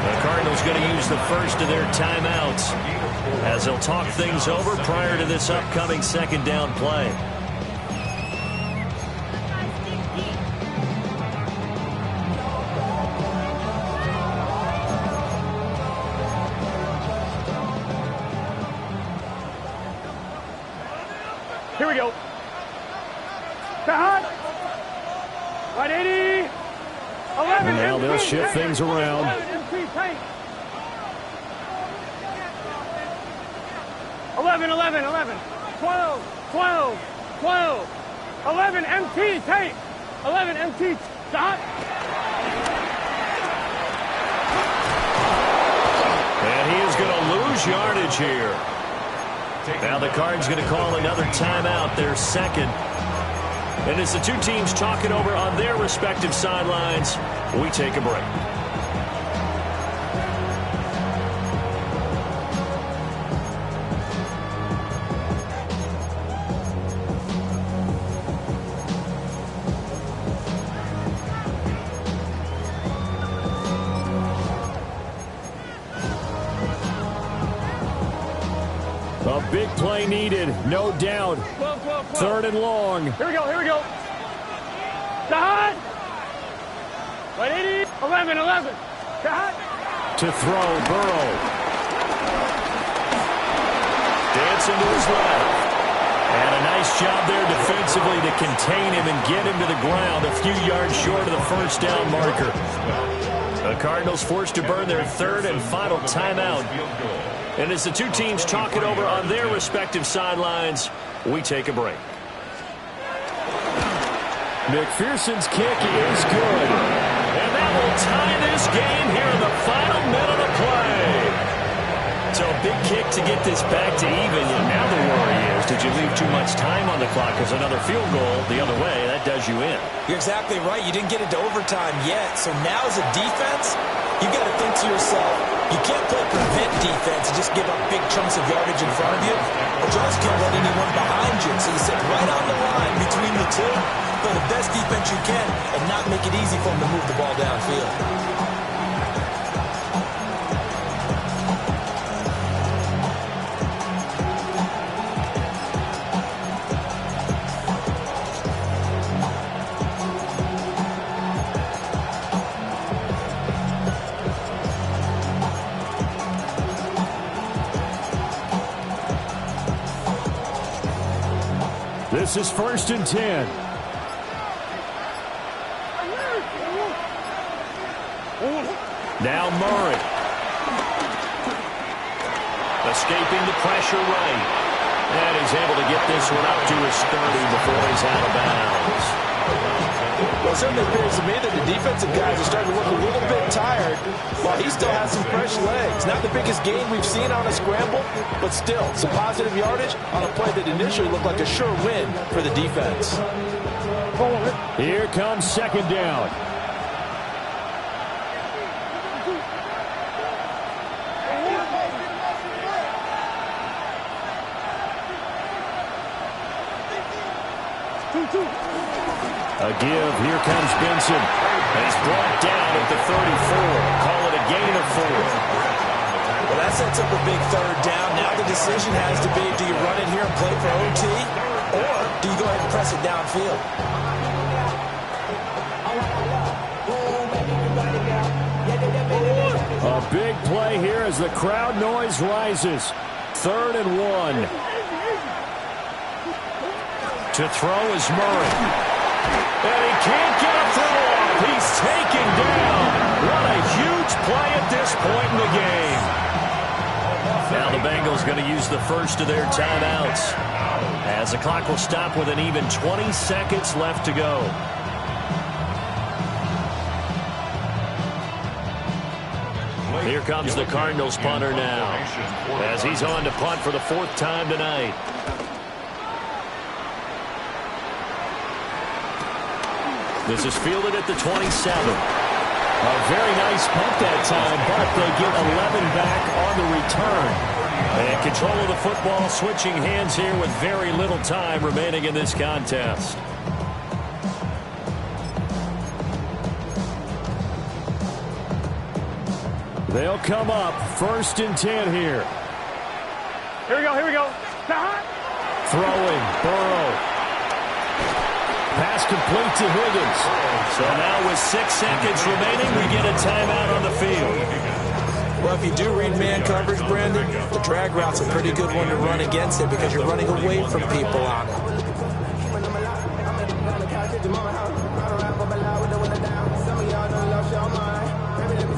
The Cardinals going to use the first of their timeouts as they'll talk things over prior to this upcoming 2nd down play. Here we go. Right 80. 11. Now they'll shift things around. 11, 11, 11. 12, 12, 12. 11, MT, tape. 11, MT, stop. And he is going to lose yardage here. Now the Cards going to call another timeout, their 2nd. And as the two teams talk it over on their respective sidelines, we take a break. A big play needed, no doubt. 12, 12, 12. 3rd and long. Here we go, here we go. Shot. Right 80. 11, 11. Shot. To throw, Burrow. Dancing to his left. And a nice job there defensively to contain him and get him to the ground a few yards short of the 1st down marker. The Cardinals forced to burn their 3rd and final timeout. And as the two teams talk it over on their respective sidelines, we take a break. McPherson's kick is good. And that will tie this game here in the final minute of play. So a big kick to get this back to even. And now the worry is, did you leave too much time on the clock? Because another field goal the other way, that does you in. You're exactly right. You didn't get it to overtime yet. So now as a defense, you got to think to yourself, you can't play prevent defense and just give up big chunks of yardage in front of you, but you also can't let anyone behind you. So you sit right on the line between the two, play the best defense you can, and not make it easy for them to move the ball downfield. This is 1st and 10. Now Murray. Escaping the pressure right. And he's able to get this one up to his 30 before he's out of bounds. Well, certainly appears to me that the defensive guys are starting to look a little bit tired while he still has some fresh legs. Not the biggest gain we've seen on a scramble, but still some positive yardage on a play that initially looked like a sure win for the defense. Here comes second down. A give. Here comes Benson. He's brought down at the 34. Call it a gain of 4. Well, that sets up a big third down. Now the decision has to be, do you run it here and play for OT, or do you go ahead and press it downfield? A big play here as the crowd noise rises. 3rd and 1. To throw is Murray. And he can't get a throw off. He's taken down. What a huge play at this point in the game. Now the Bengals going to use the first of their timeouts, as the clock will stop with an even 20 seconds left to go. Here comes the Cardinals punter now, as he's on to punt for the 4th time tonight. This is fielded at the 27. A very nice punt that time, but they get 11 back on the return. And control of the football switching hands here with very little time remaining in this contest. They'll come up 1st and 10 here. Here we go, here we go. Throwing, Burrow. Pass complete to Higgins. So now with 6 seconds remaining, we get a timeout on the field. Well, if you do read man coverage, Brandon, the drag route's a pretty good one to run against it because you're running away from people on it.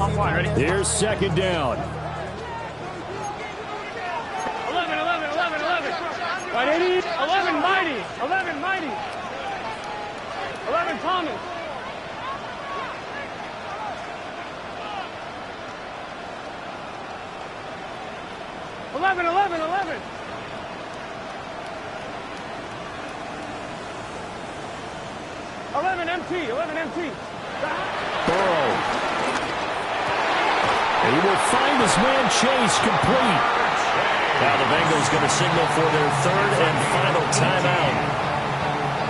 I'm fine, ready? Here's 2nd down. 11, 11, 11, 11. Right, 80. 11, mighty. 11, mighty. 11, Thomas. 11, 11, 11. 11 MT, 11 MT. Burrow. He will find his man Chase complete. Now the Bengals going to signal for their 3rd and final timeout.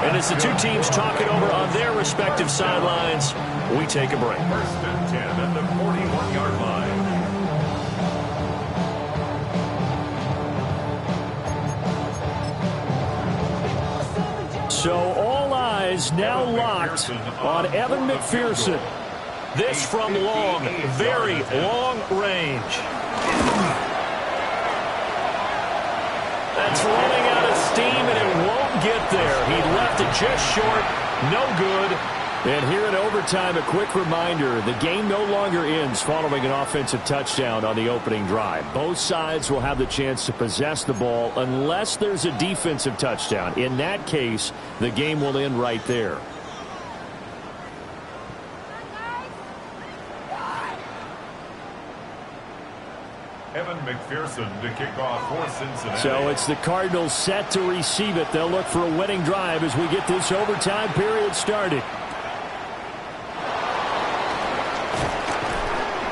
And as the two teams talk it over on their respective sidelines, we take a break. 1st and 10 at the 41-yard line. So all eyes now locked on Evan McPherson. This from long, very long range. That's running out of steam, and it won't get there. He left it just short. No good. And here in overtime, a quick reminder, the game no longer ends following an offensive touchdown on the opening drive. Both sides will have the chance to possess the ball unless there's a defensive touchdown. In that case, the game will end right there. Evan McPherson to kick off for Cincinnati. So it's the Cardinals set to receive it. They'll look for a winning drive as we get this overtime period started.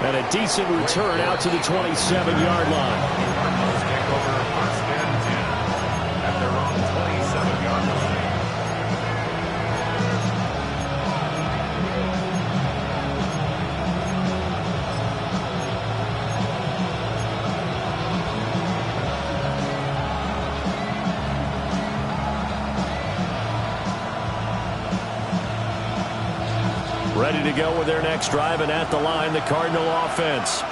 And a decent return out to the 27-yard line. Cardinals take over 1st and 10 at their own 27-yard line. Ready to go with their next drive, and at the line, the Cardinal offense.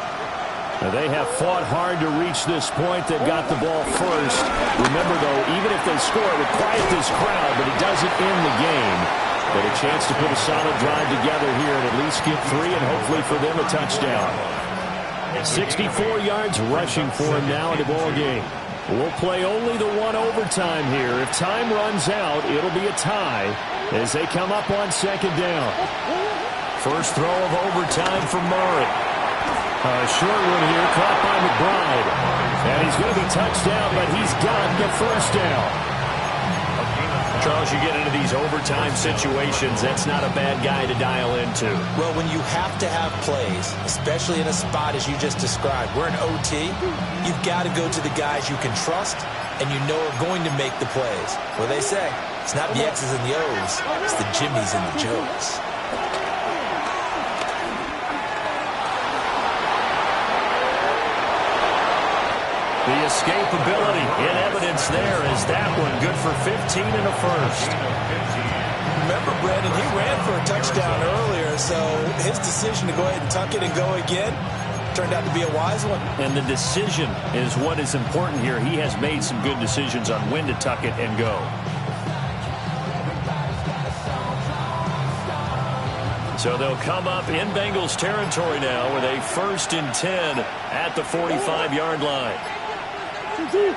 Now, they have fought hard to reach this point. They've got the ball first. Remember, though, even if they score, it would quiet this crowd, but it doesn't end the game. But a chance to put a solid drive together here and at least get 3 and hopefully for them a touchdown. 64 yards rushing for him now in the ball game. We'll play only the one overtime here. If time runs out, it'll be a tie as they come up on second down. First throw of overtime for Murray. A short one here, caught by McBride. And he's going to be touched down, but he's got the first down. Charles, you get into these overtime situations, that's not a bad guy to dial into. Well, when you have to have plays, especially in a spot as you just described, we're in OT, you've got to go to the guys you can trust and you know are going to make the plays. What they say, it's not the X's and the O's, it's the Jimmies and the Joes. The escapability in evidence there is that one good for 15 and a first. Remember, Brandon, he ran for a touchdown earlier, so his decision to go ahead and tuck it and go again turned out to be a wise one. And the decision is what is important here. He has made some good decisions on when to tuck it and go. So they'll come up in Bengals territory now with a 1st and 10 at the 45-yard line. Murray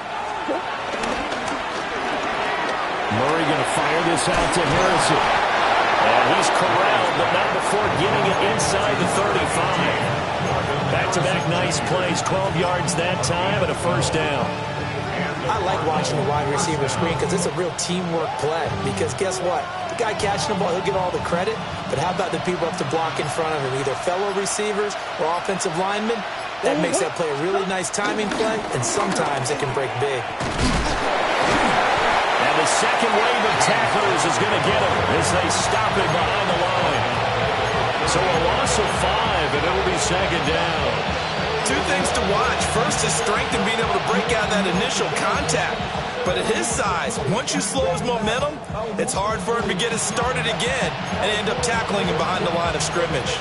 going to fire this out to Harrison. And he's corralled, but not before getting it inside the 35. Back-to-back nice plays, 12 yards that time and a first down. I like watching the wide receiver screen because it's a real teamwork play. Because guess what? The guy catching the ball, he'll get all the credit. But how about the people up to block in front of him, either fellow receivers or offensive linemen? That makes that play a really nice timing play, and sometimes it can break big. And the second wave of tacklers is going to get him as they stop him behind the line. So a loss of 5, and it'll be second down. Two things to watch. First, his strength in being able to break out that initial contact. But at his size, once you slow his momentum, it's hard for him to get it started again and end up tackling him behind the line of scrimmage.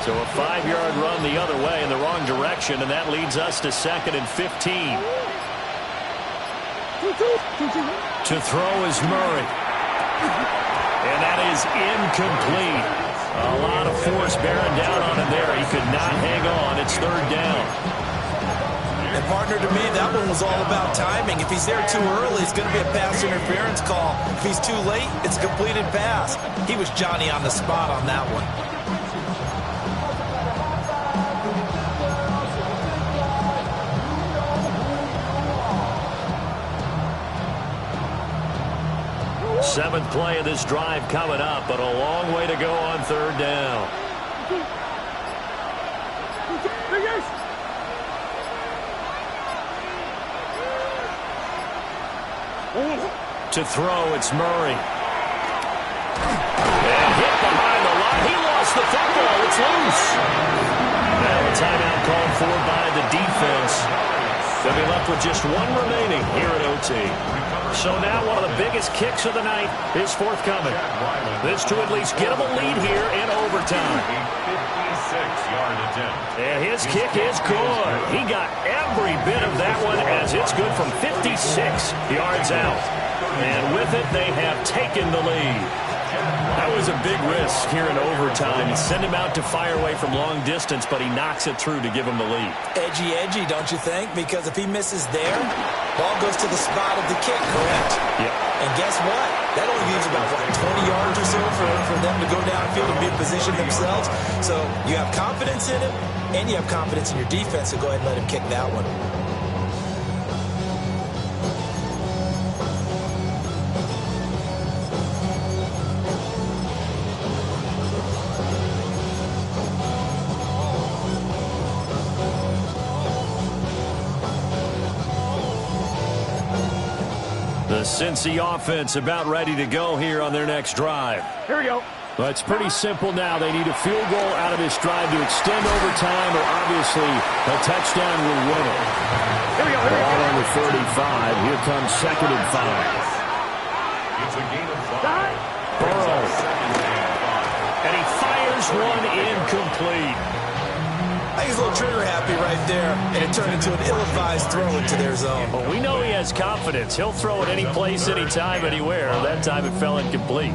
So a 5-yard run the other way in the wrong direction, and that leads us to 2nd and 15. To throw is Murray. And that is incomplete. A lot of force bearing down on him there. He could not hang on. It's 3rd down. And partner, to me, that one was all about timing. If he's there too early, it's going to be a pass interference call. If he's too late, it's a completed pass. He was Johnny on the spot on that one. Seventh play of this drive coming up, but a long way to go on 3rd down. To throw, it's Murray. And hit behind the line. He lost the football. It's loose. Now a timeout called for by the defense. They'll be left with just one remaining here at OT. So now one of the biggest kicks of the night is forthcoming. This to at least get him a lead here in overtime. 56-yard attempt. And his kick is good. He got every bit of that one as it's good from 56 yards out. And with it, they have taken the lead. That was a big risk here in overtime. Send him out to fire away from long distance, but he knocks it through to give him the lead. Edgy, don't you think? Because if he misses there, ball goes to the spot of the kick, correct? Yeah. And guess what? That only leaves about, 20 yards or so for them to go downfield and be in position themselves. So you have confidence in him, and you have confidence in your defense, so go ahead and let him kick that one. The Cincy offense about ready to go here on their next drive. Here we go. Well, it's pretty simple now. They need a field goal out of this drive to extend overtime, or obviously a touchdown will win it. Here we go. Ball on the 35. Here comes 2nd and 5. It's a gain of 5. Burrow. And he fires one incomplete. I think he's a little trigger happy right there, and it turned into an ill-advised throw into their zone. Well, we know he has confidence. He'll throw it any place, anytime, anywhere. That time it fell incomplete.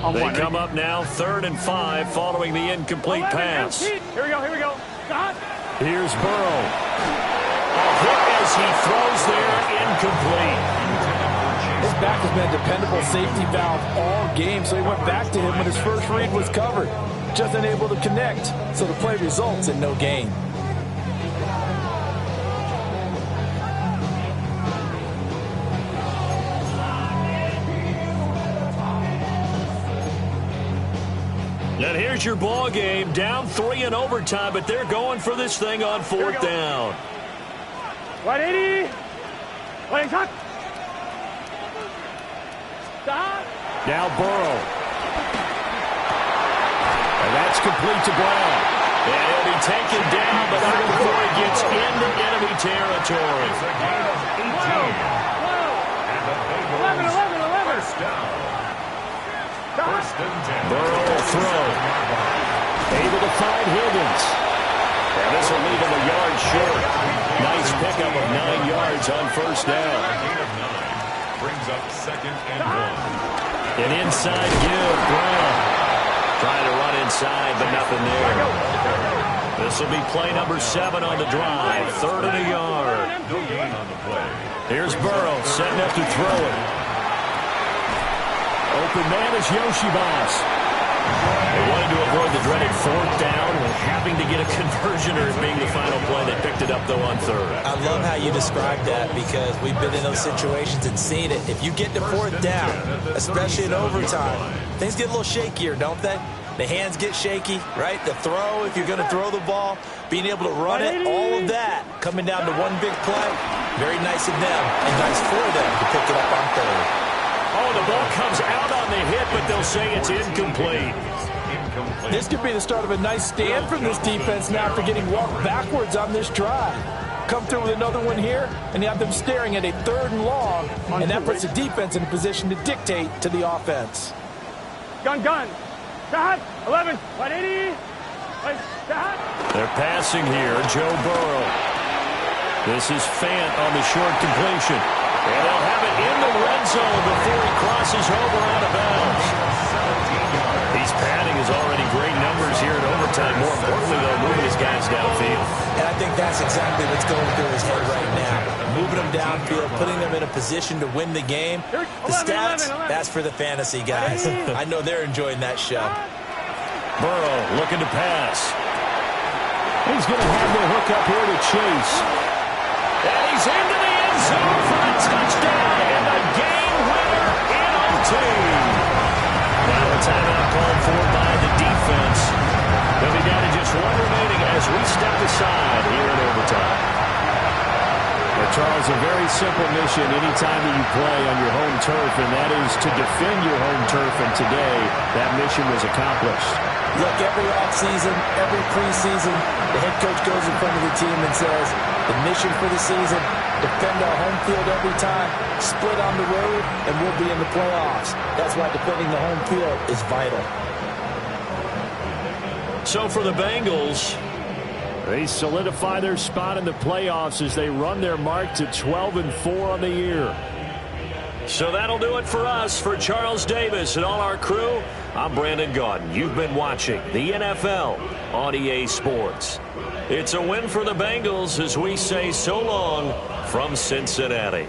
They come up now 3rd and 5 following the incomplete pass. Here we go, here we go. Stop. Here's Burrow. A hit as he throws there, incomplete. His back has been a dependable safety valve all game, so he went back to him when his first read was covered. Just unable to connect, so the play results in no gain. And here's your ball game, down 3 in overtime, but they're going for this thing on 4th down. 180. Wait, stop. Stop. Now Burrow. And that's complete to Brown. And he'll be taken down, but not before he gets into enemy territory. It's a gain of 18. And the Bengals 11. first down. First and 10. Burrow will throw. Able to find Higgins. And this will leave him a yard short. Nice pickup of 9 yards on first down. A gain of 9. Brings up 2nd and 1. An inside give, Brown. Trying to run inside, but nothing there. This will be play number 7 on the drive. 3rd and a yard. No gain on the play. Here's Burrow setting up to throw it. Open man is Yoshibas. They wanted to avoid the dreaded 4th down and having to get a conversion or being the final play. They picked it up, though, on 3rd. I love how you described that because we've been in those situations and seen it. If you get to 4th down, especially in overtime, things get a little shakier, don't they? The hands get shaky, right? The throw, if you're going to throw the ball, being able to run it, all of that coming down to one big play. Very nice of them and nice for them to pick it up on 3rd. Oh, the ball comes out on the hit, but they'll say it's incomplete. This could be the start of a nice stand from this defense now after getting walked backwards on this drive. Come through with another one here, and you have them staring at a 3rd and long, and that puts the defense in a position to dictate to the offense. Gun. Stop. 11. 180. Stop. They're passing here, Joe Burrow. This is Fant on the short completion. And they'll have it in the red zone before he crosses over out of bounds. He's padding his already great numbers here in overtime. More importantly, though, moving his guys downfield. And I think that's exactly what's going through his head right now. Moving them downfield, putting them in a position to win the game. The stats, that's for the fantasy guys. I know they're enjoying that show. Burrow looking to pass. He's going to have the hook up here to Chase. And he's into the end zone for a touchdown and a game winner in OT. Now a timeout called for by the defense. They'll be down to just 1 remaining as we step aside here in overtime. Well, Charles, a very simple mission anytime that you play on your home turf, and that is to defend your home turf, and today that mission was accomplished. Look, every offseason, every preseason, the head coach goes in front of the team and says, the mission for the season, defend our home field every time, split on the road, and we'll be in the playoffs. That's why defending the home field is vital. So for the Bengals, they solidify their spot in the playoffs as they run their mark to 12-4 on the year. So that'll do it for us. For Charles Davis and all our crew, I'm Brandon Gaudin. You've been watching the NFL on EA Sports. It's a win for the Bengals as we say so long from Cincinnati.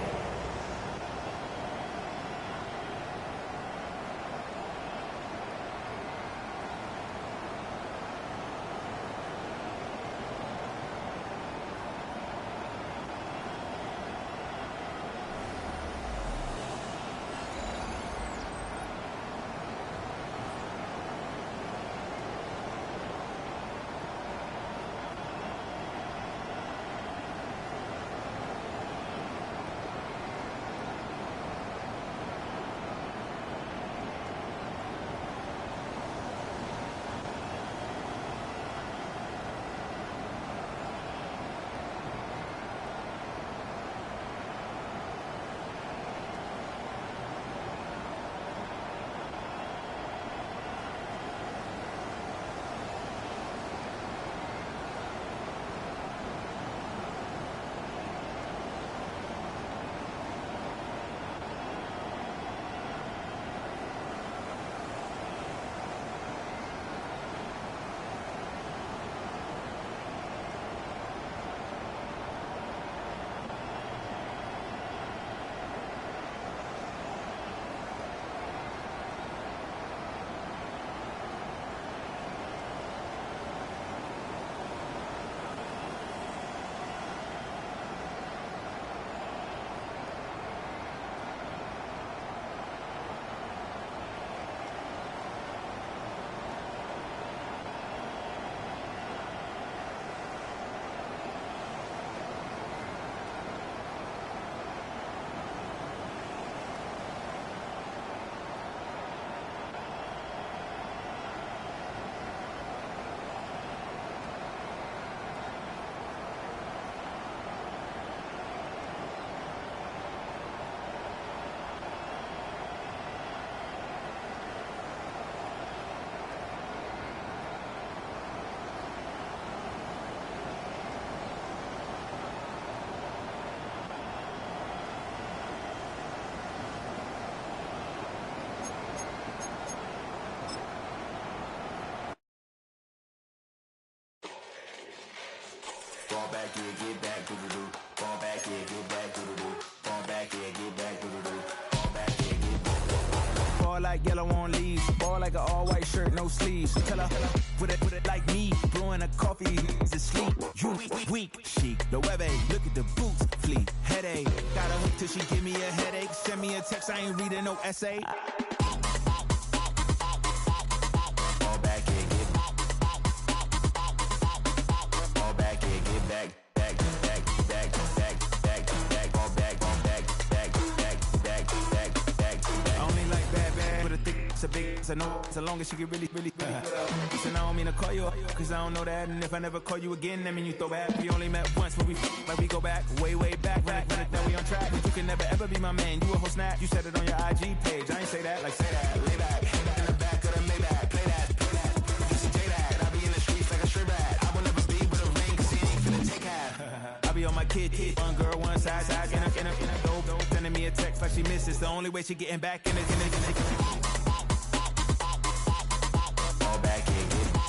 back, yeah, get back, doo-doo-doo. Fall back, yeah, get back, doo-doo-doo. Fall back, yeah, get back, doo-doo-doo. Fall back, yeah, get back. Ball like yellow on leaves. Ball like an all-white shirt, no sleeves. Color, put it like me. Blowing a coffee, is asleep. You weak, chic. The web, look at the boots, fleet. Headache, got a hook till she give me a headache. Send me a text, I ain't reading no essay. Fall back, yeah, get back. Fall back, yeah, get back. Back, back, back, back, back, back. Fall back, back, back, back, back, back, back. I only like bad, with a thick, it's a big, it's a no, as long as she get really Listen, I don't mean to call you up, cause I don't know that. And if I never call you again, that mean you throw back. We only met once, but we like we go back, way back. Run it down, we on track. But you can never ever be my man. You a whole snap, you said it on your IG page. I ain't say that, like say that. Lay back, in the back of the Maybach. Play that. You see J that, I be in the streets like a straight rat. I will never be with a ring, cause he ain't finna take half. I be on my kid, one girl, one side, in a dope. Sending me a text like she misses. The only way she getting back in it. Fall back, yeah, get back.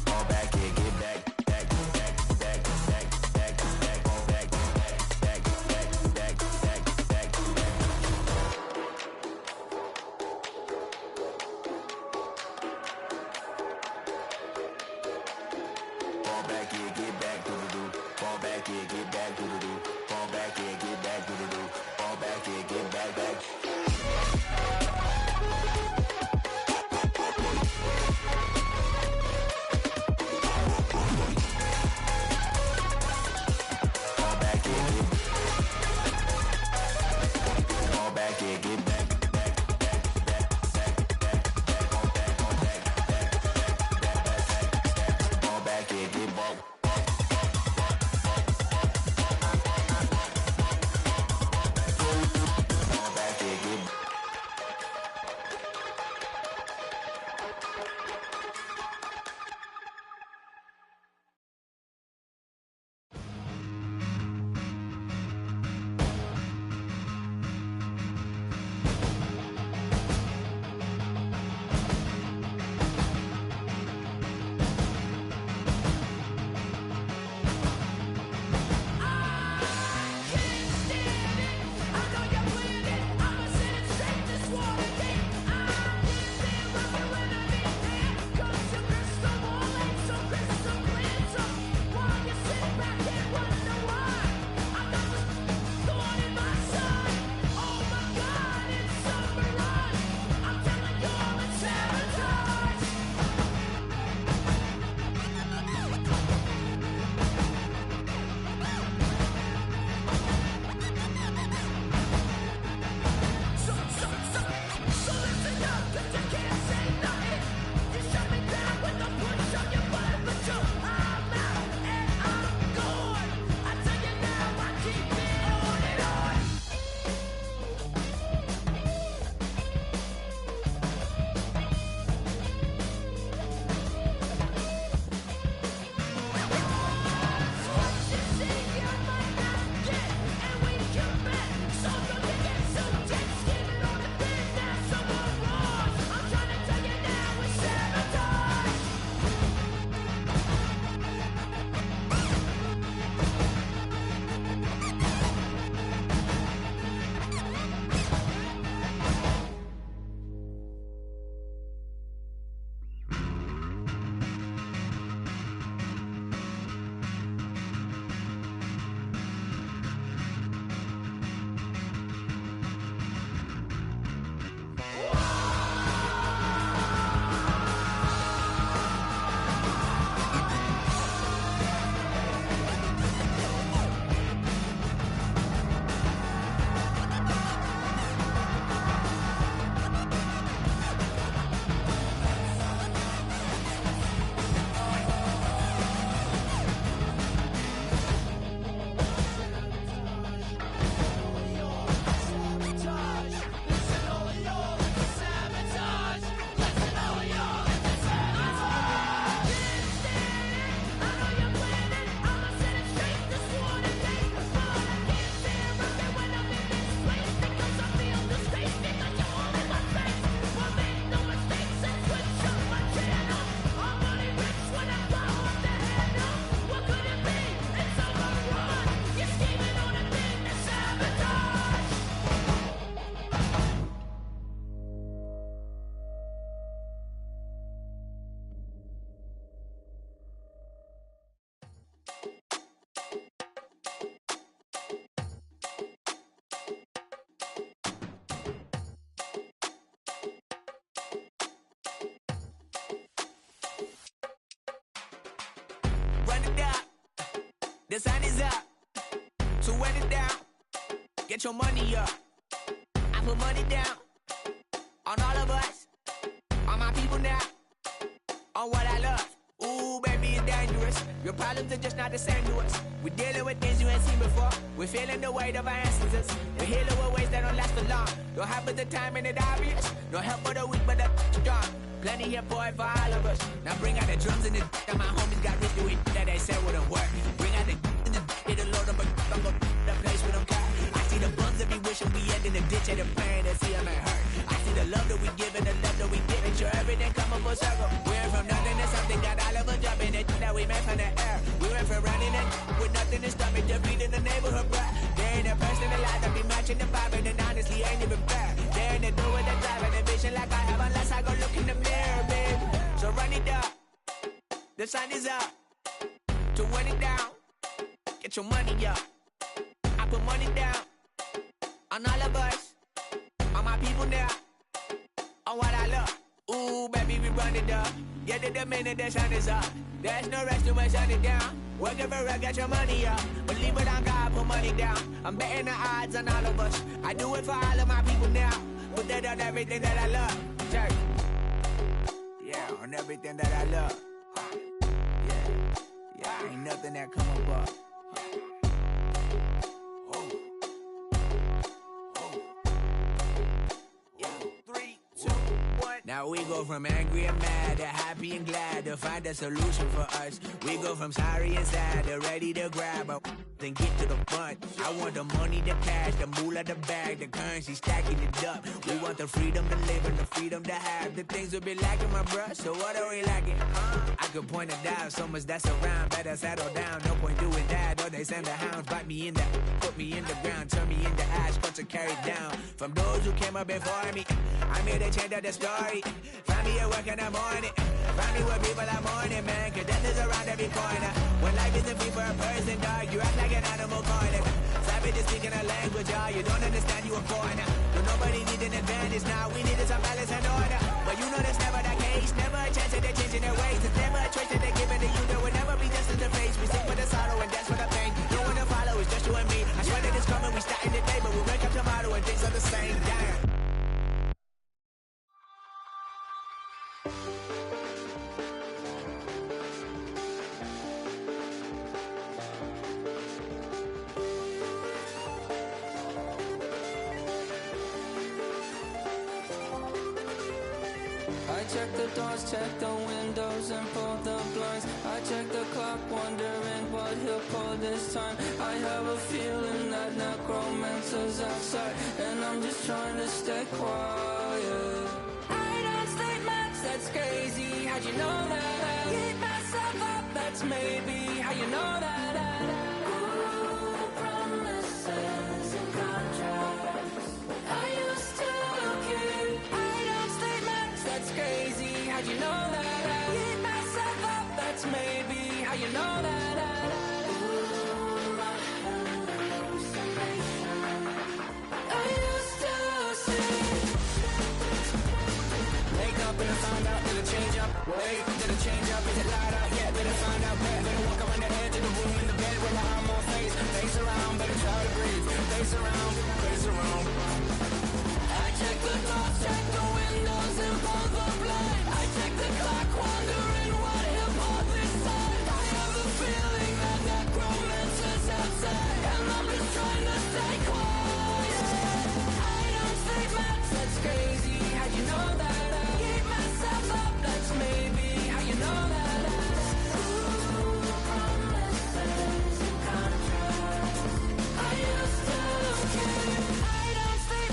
Fall back, yeah, get back. Back, back, back, back, back, back. Fall back, back, back, back, back, back, back. Fall back, yeah, get back, doo-doo-doo. Fall back, yeah, get back, doo-doo-doo. Fall back, yeah, get back, doo-doo-doo. Fall back, yeah, get back. The sun is up. So wet it down. Get your money up. I put money down on all of us, on my people now, on what I love. Ooh, baby, it's dangerous. Your problems are just not the same to us. We're dealing with things you ain't seen before. We're feeling the weight of our ancestors. We're healing with ways that don't last for long. Don't have but the time and it obvious. No help for the weak, but the strong. Plenty here for it for all of us. Now bring out the drums and the that my homies got rich doing that they said wouldn't work. Bring out the and the hit a load of a the place with them cut. I see the bums that be wishing we end in the ditch and the pain that see them ain't hurt. I see the love that we give and the love that we get. Make sure everything come up full circle. We're from nothing to something, got all of us jumping it that we made from the air. We went from running and with nothing to stomach, just beating the neighborhood, bruh. There ain't a person alive that be matching the vibe, and honestly ain't even fair. There ain't a do with the drive and a vision like I have unless I go look in the mirror, babe. So run it up, the sun is up. To run it down, get your money up. I put money down on all of us, on my people now, on what I love. Ooh, baby, we run it up. Get it the minute the sun is up. There's no rest to shut it down. Working for real, get your money up. Believe it on God, put money down. I'm betting the odds on all of us. I do it for all of my people now. Put that on everything that I love. Check. Yeah, on everything that I love. Yeah, ain't nothing that come above. Now we go from angry and mad to happy and glad to find a solution for us. We go from sorry and sad to ready to grab a then get to the front. I want the money, the cash, the moolah, the bag, the currency, stacking it up. We want the freedom to live and the freedom to have the things we'll be lacking, my bruh. So what are we lacking? I could point it out, so much that's around. Better settle down, no point doing that. Or they send the hounds, bite me in the, put me in the ground, turn me into ash, cut to carry down. From those who came up before me, I'm here to change up the story. Find me at work in the morning. Find me where people are mourning, man. Cause death is around every corner. When life isn't free for a person, dog, you act like an animal corner. Savage is speaking a language, y'all. You don't understand, you a foreigner. But nobody needs an advantage now. We needed some balance and order. But you know that's never the case. Never a chance that they're changing their ways. It's never a choice that they're giving to you. There will never be just in the face. We sing for the sorrow and dance for the pain. No one to follow, it's just you and me. I swear that it's coming, we starting today. But we wake up tomorrow and things are the same. Damn. I check the doors, check the windows and pull the blinds. I check the clock, wondering what he'll pull this time. I have a feeling that necromancer's outside, and I'm just trying to stay quiet. I don't sleep much, that's crazy. How'd you know that? Keep myself up, that's maybe how you know that. Ooh, promises and contracts I used to keep. I don't sleep much, that's crazy. How'd you know that? Keep myself up, that's maybe how you know that. Ooh, my hallucination I used to see. Wake up and I found out, did it change up? Wait, did it change up? Is it light out yet? Better find out, better walk around the edge of the room in the bed with my arm on face. Face around, better try to breathe. Face around, face around. I check the doors, check the windows and pull the blind. I check the clock, wondering what he'll pull this time. I have a feeling that necromancer's outside, and I'm just trying to stay quiet. I don't sleep much, that's crazy. How'd you know that? Keep myself up, that's maybe how you know that. Ooh, promises and contracts I used to keep. I don't sleep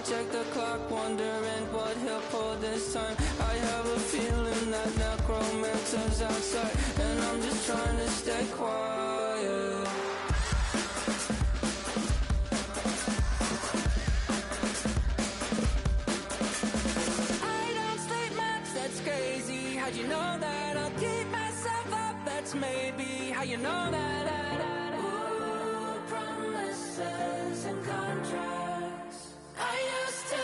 check the clock, wondering what he'll pull this time. I have a feeling that necromancer's outside, and I'm just trying to stay quiet. I don't sleep much, that's crazy. How'd you know that? I'll keep myself up, that's maybe how you know that. Ooh, promises and contracts I used to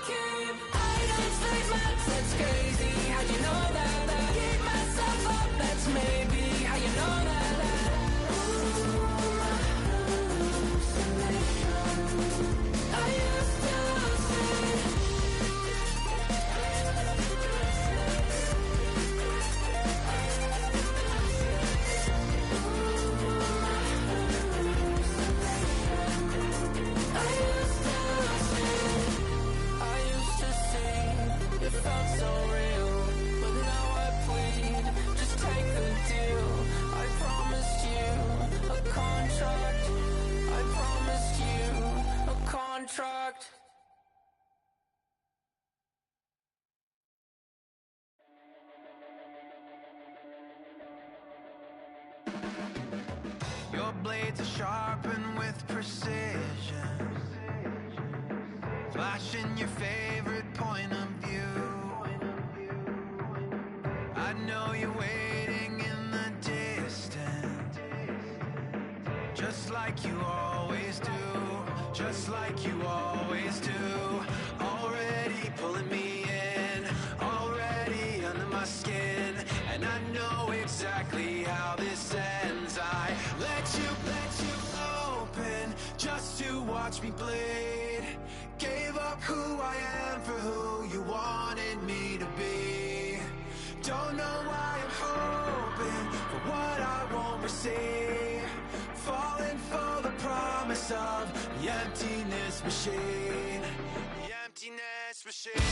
keep. I don't sleep much, that's crazy. How'd you know that? I keep myself up, that's maybe how you know that. Ooh, my hallucination I used to see. It felt so real, but now I plead, just take the deal. I promised you a contract. I promised you a contract. Your blades are sharpened with precision, flashing your favorite point of view. I know you're waiting in the distance, just like you always do, just like you always do. Already pulling me in, already under my skin, and I know exactly how this ends. I let you open just to watch me bleed. Gave up who I am for who you wanted me to be. Don't know why I'm hoping for what I won't receive. Falling for the promise of the emptiness machine. The emptiness machine.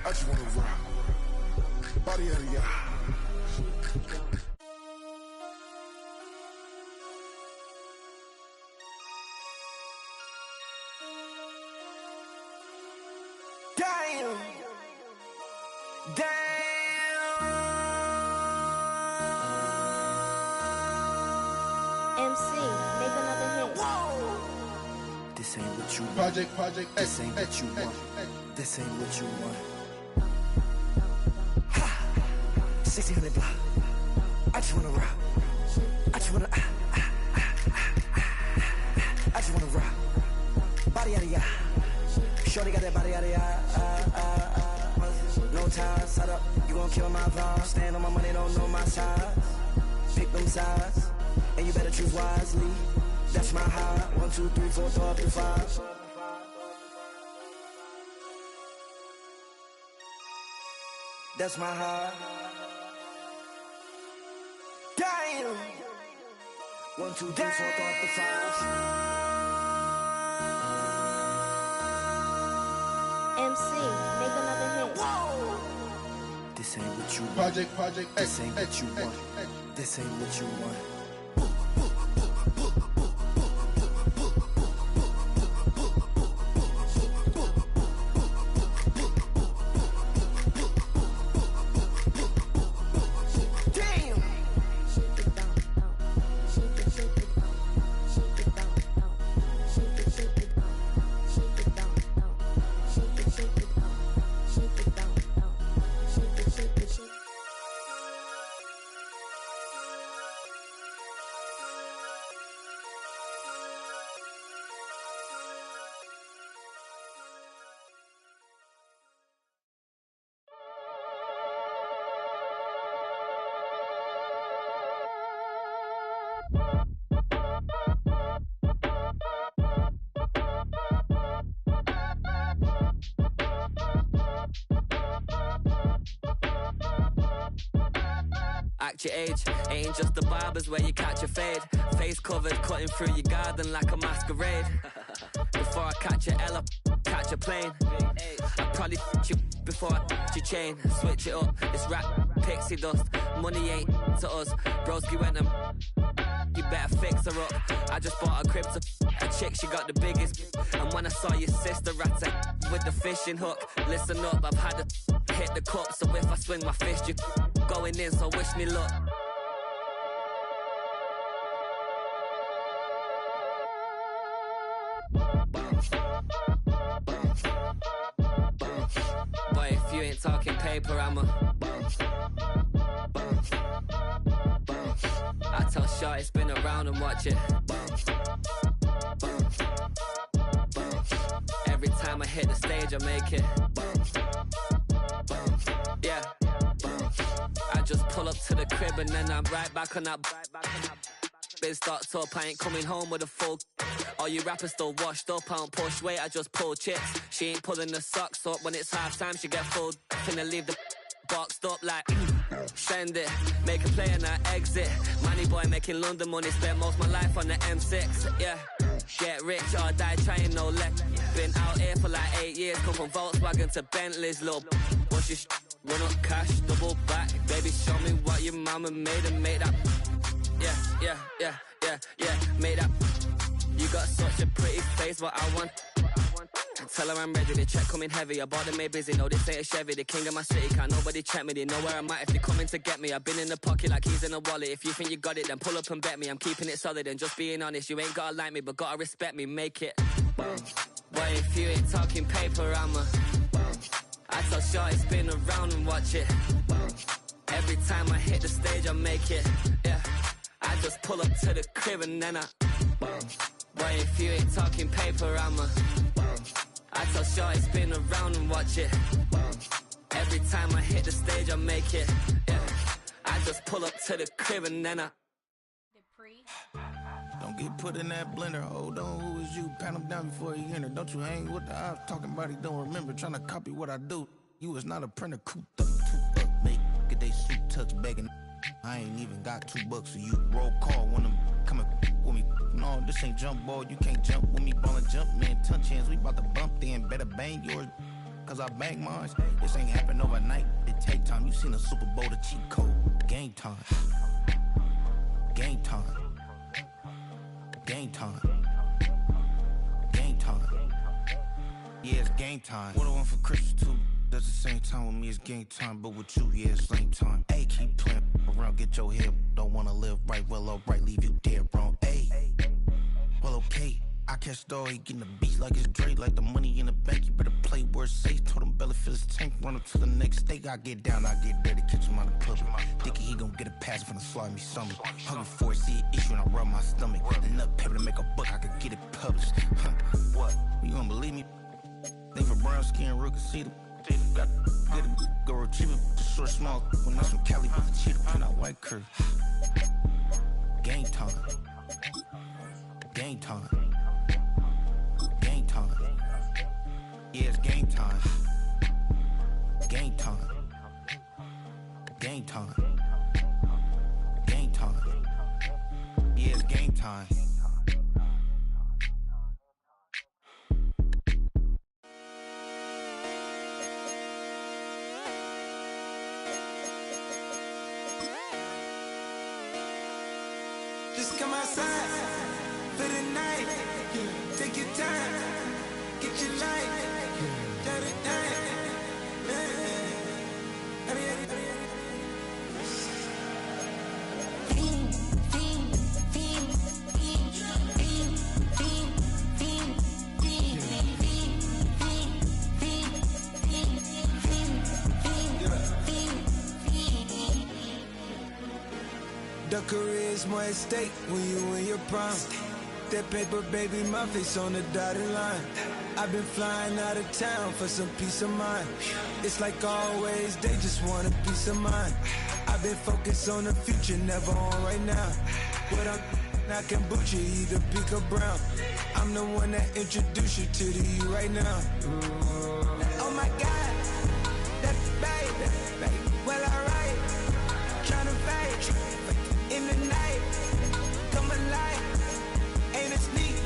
I just wanna rock. Body out of y'all. Damn. MC, make another hit. Whoa. This ain't the what you want. Project, This ain't what you want. This ain't what you want. 1600 block. I just wanna rock. I just wanna I just wanna rock. Body out of ya. Shorty got that body out of ya. No time, set up. You gon' kill my vibe. Stand on my money, don't know my size. Pick them sides, and you better choose wisely. That's my high. 1, 2, 3, 4, 5. That's my high. Damn. 1, 2, 3, 4, 5. MC, make another hit. Whoa. This ain't what you want. Project, This ain't what you want. This ain't what you want. Act your age, ain't just the barbers where you catch a fade. Face covered, cutting through your garden like a masquerade. Before I catch a L, catch a plane. I probably f*** you before I f*** your chain. Switch it up, it's rap, pixie dust. Money ain't to us, broski went and you better fix her up. I just bought a crib to a chick, she got the biggest. And when I saw your sister at with the fishing hook, listen up, I've had to hit the cup. So if I swing my fist, you going in, so wish me luck. Boy, if you ain't talking paper, I'm a I tell Shorty spin around and watch it. Every time I hit the stage, I make it. Yeah. I just pull up to the crib and then I'm right back on that. Biz starts up, I ain't coming home with a full. All you rappers still washed up, I don't push weight, I just pull chips. She ain't pulling the socks up, when it's half time she get full. Finna leave the boxed up like send it, make a play and I exit. Money boy making London money, spent most of my life on the M6. Yeah, get rich or die trying, no let. Been out here for like 8 years, come from Volkswagen to Bentleys. Little what's your run up cash, double back. Baby show me what your mama made and make that. Yeah, make that. You got such a pretty face, what I want. Tell her I'm ready, the check coming heavy. I bought them made busy, no this ain't a Chevy. The king of my city, can't nobody check me. They know where I'm at if they coming to get me. I've been in the pocket like keys in a wallet. If you think you got it, then pull up and bet me. I'm keeping it solid and just being honest. You ain't gotta like me, but gotta respect me, make it. Boy, if you ain't talking paper, I'm a I tell Shorty spin around and watch it. Every time I hit the stage, I make it. Yeah, I just pull up to the crib and then I Boy, if you ain't talking paper, I'm a I tell Shorty spin around and watch it. Every time I hit the stage, I make it. Yeah, I just pull up to the crib and then I Don't get put in that blender. Hold on, who is you? Pat him down before he enter. Don't you hang with the ops talking about he don't remember. Trying to copy what I do. You was not a printer, cooped up, too up, make. Get they suit tucks begging. I ain't even got $2 for you. Roll call when I'm coming with me. No, this ain't jump ball. You can't jump with me. Ballin' jump, man. Touch hands. We bout to bump then. Better bang yours. Cause I bang mine. This ain't happen overnight. It take time. You seen a Super Bowl, the cheat code. Game time. Game time. Game time. Game time. Yeah, it's game time. What I want for Christmas too. At the same time with me, it's game time. But with you, yeah, it's lame time. Hey, keep playing around, get your head. Don't wanna live right, well, alright, leave you dead wrong. Hey, well, okay. I catch the he getting the beats like it's Drake, like the money in the bank. You better play where it's safe. Told him belly fill his tank, run up to the next steak. I get down, I get dirty, catch him on the club. Thinking he gon' get a pass from the slide me something. Hungry for it, see an issue and I rub my stomach. Enough paper to make a buck, I could get it published. What? You don't believe me? Think for brown skin, real can see the got get it, go retrieve it, the short small. When that's from Cali, but the cheetah print out white curve. Game time. Game time. Game time. Yeah, it's game time. Game time. Game time. Game time. Yeah, it's game time. Just come outside for the night. Take your time, get your life. Let it The career's more at stake when you in your prime. That paper, baby, my face on the dotted line. I've been flying out of town for some peace of mind. It's like always, they just want a peace of mind. I've been focused on the future, never on right now. But I can boot you either pink or brown. I'm the one that introduced you to the you right now. Oh my God, that baby, well alright. Tryna fight in the night, come alive. Ain't a sneak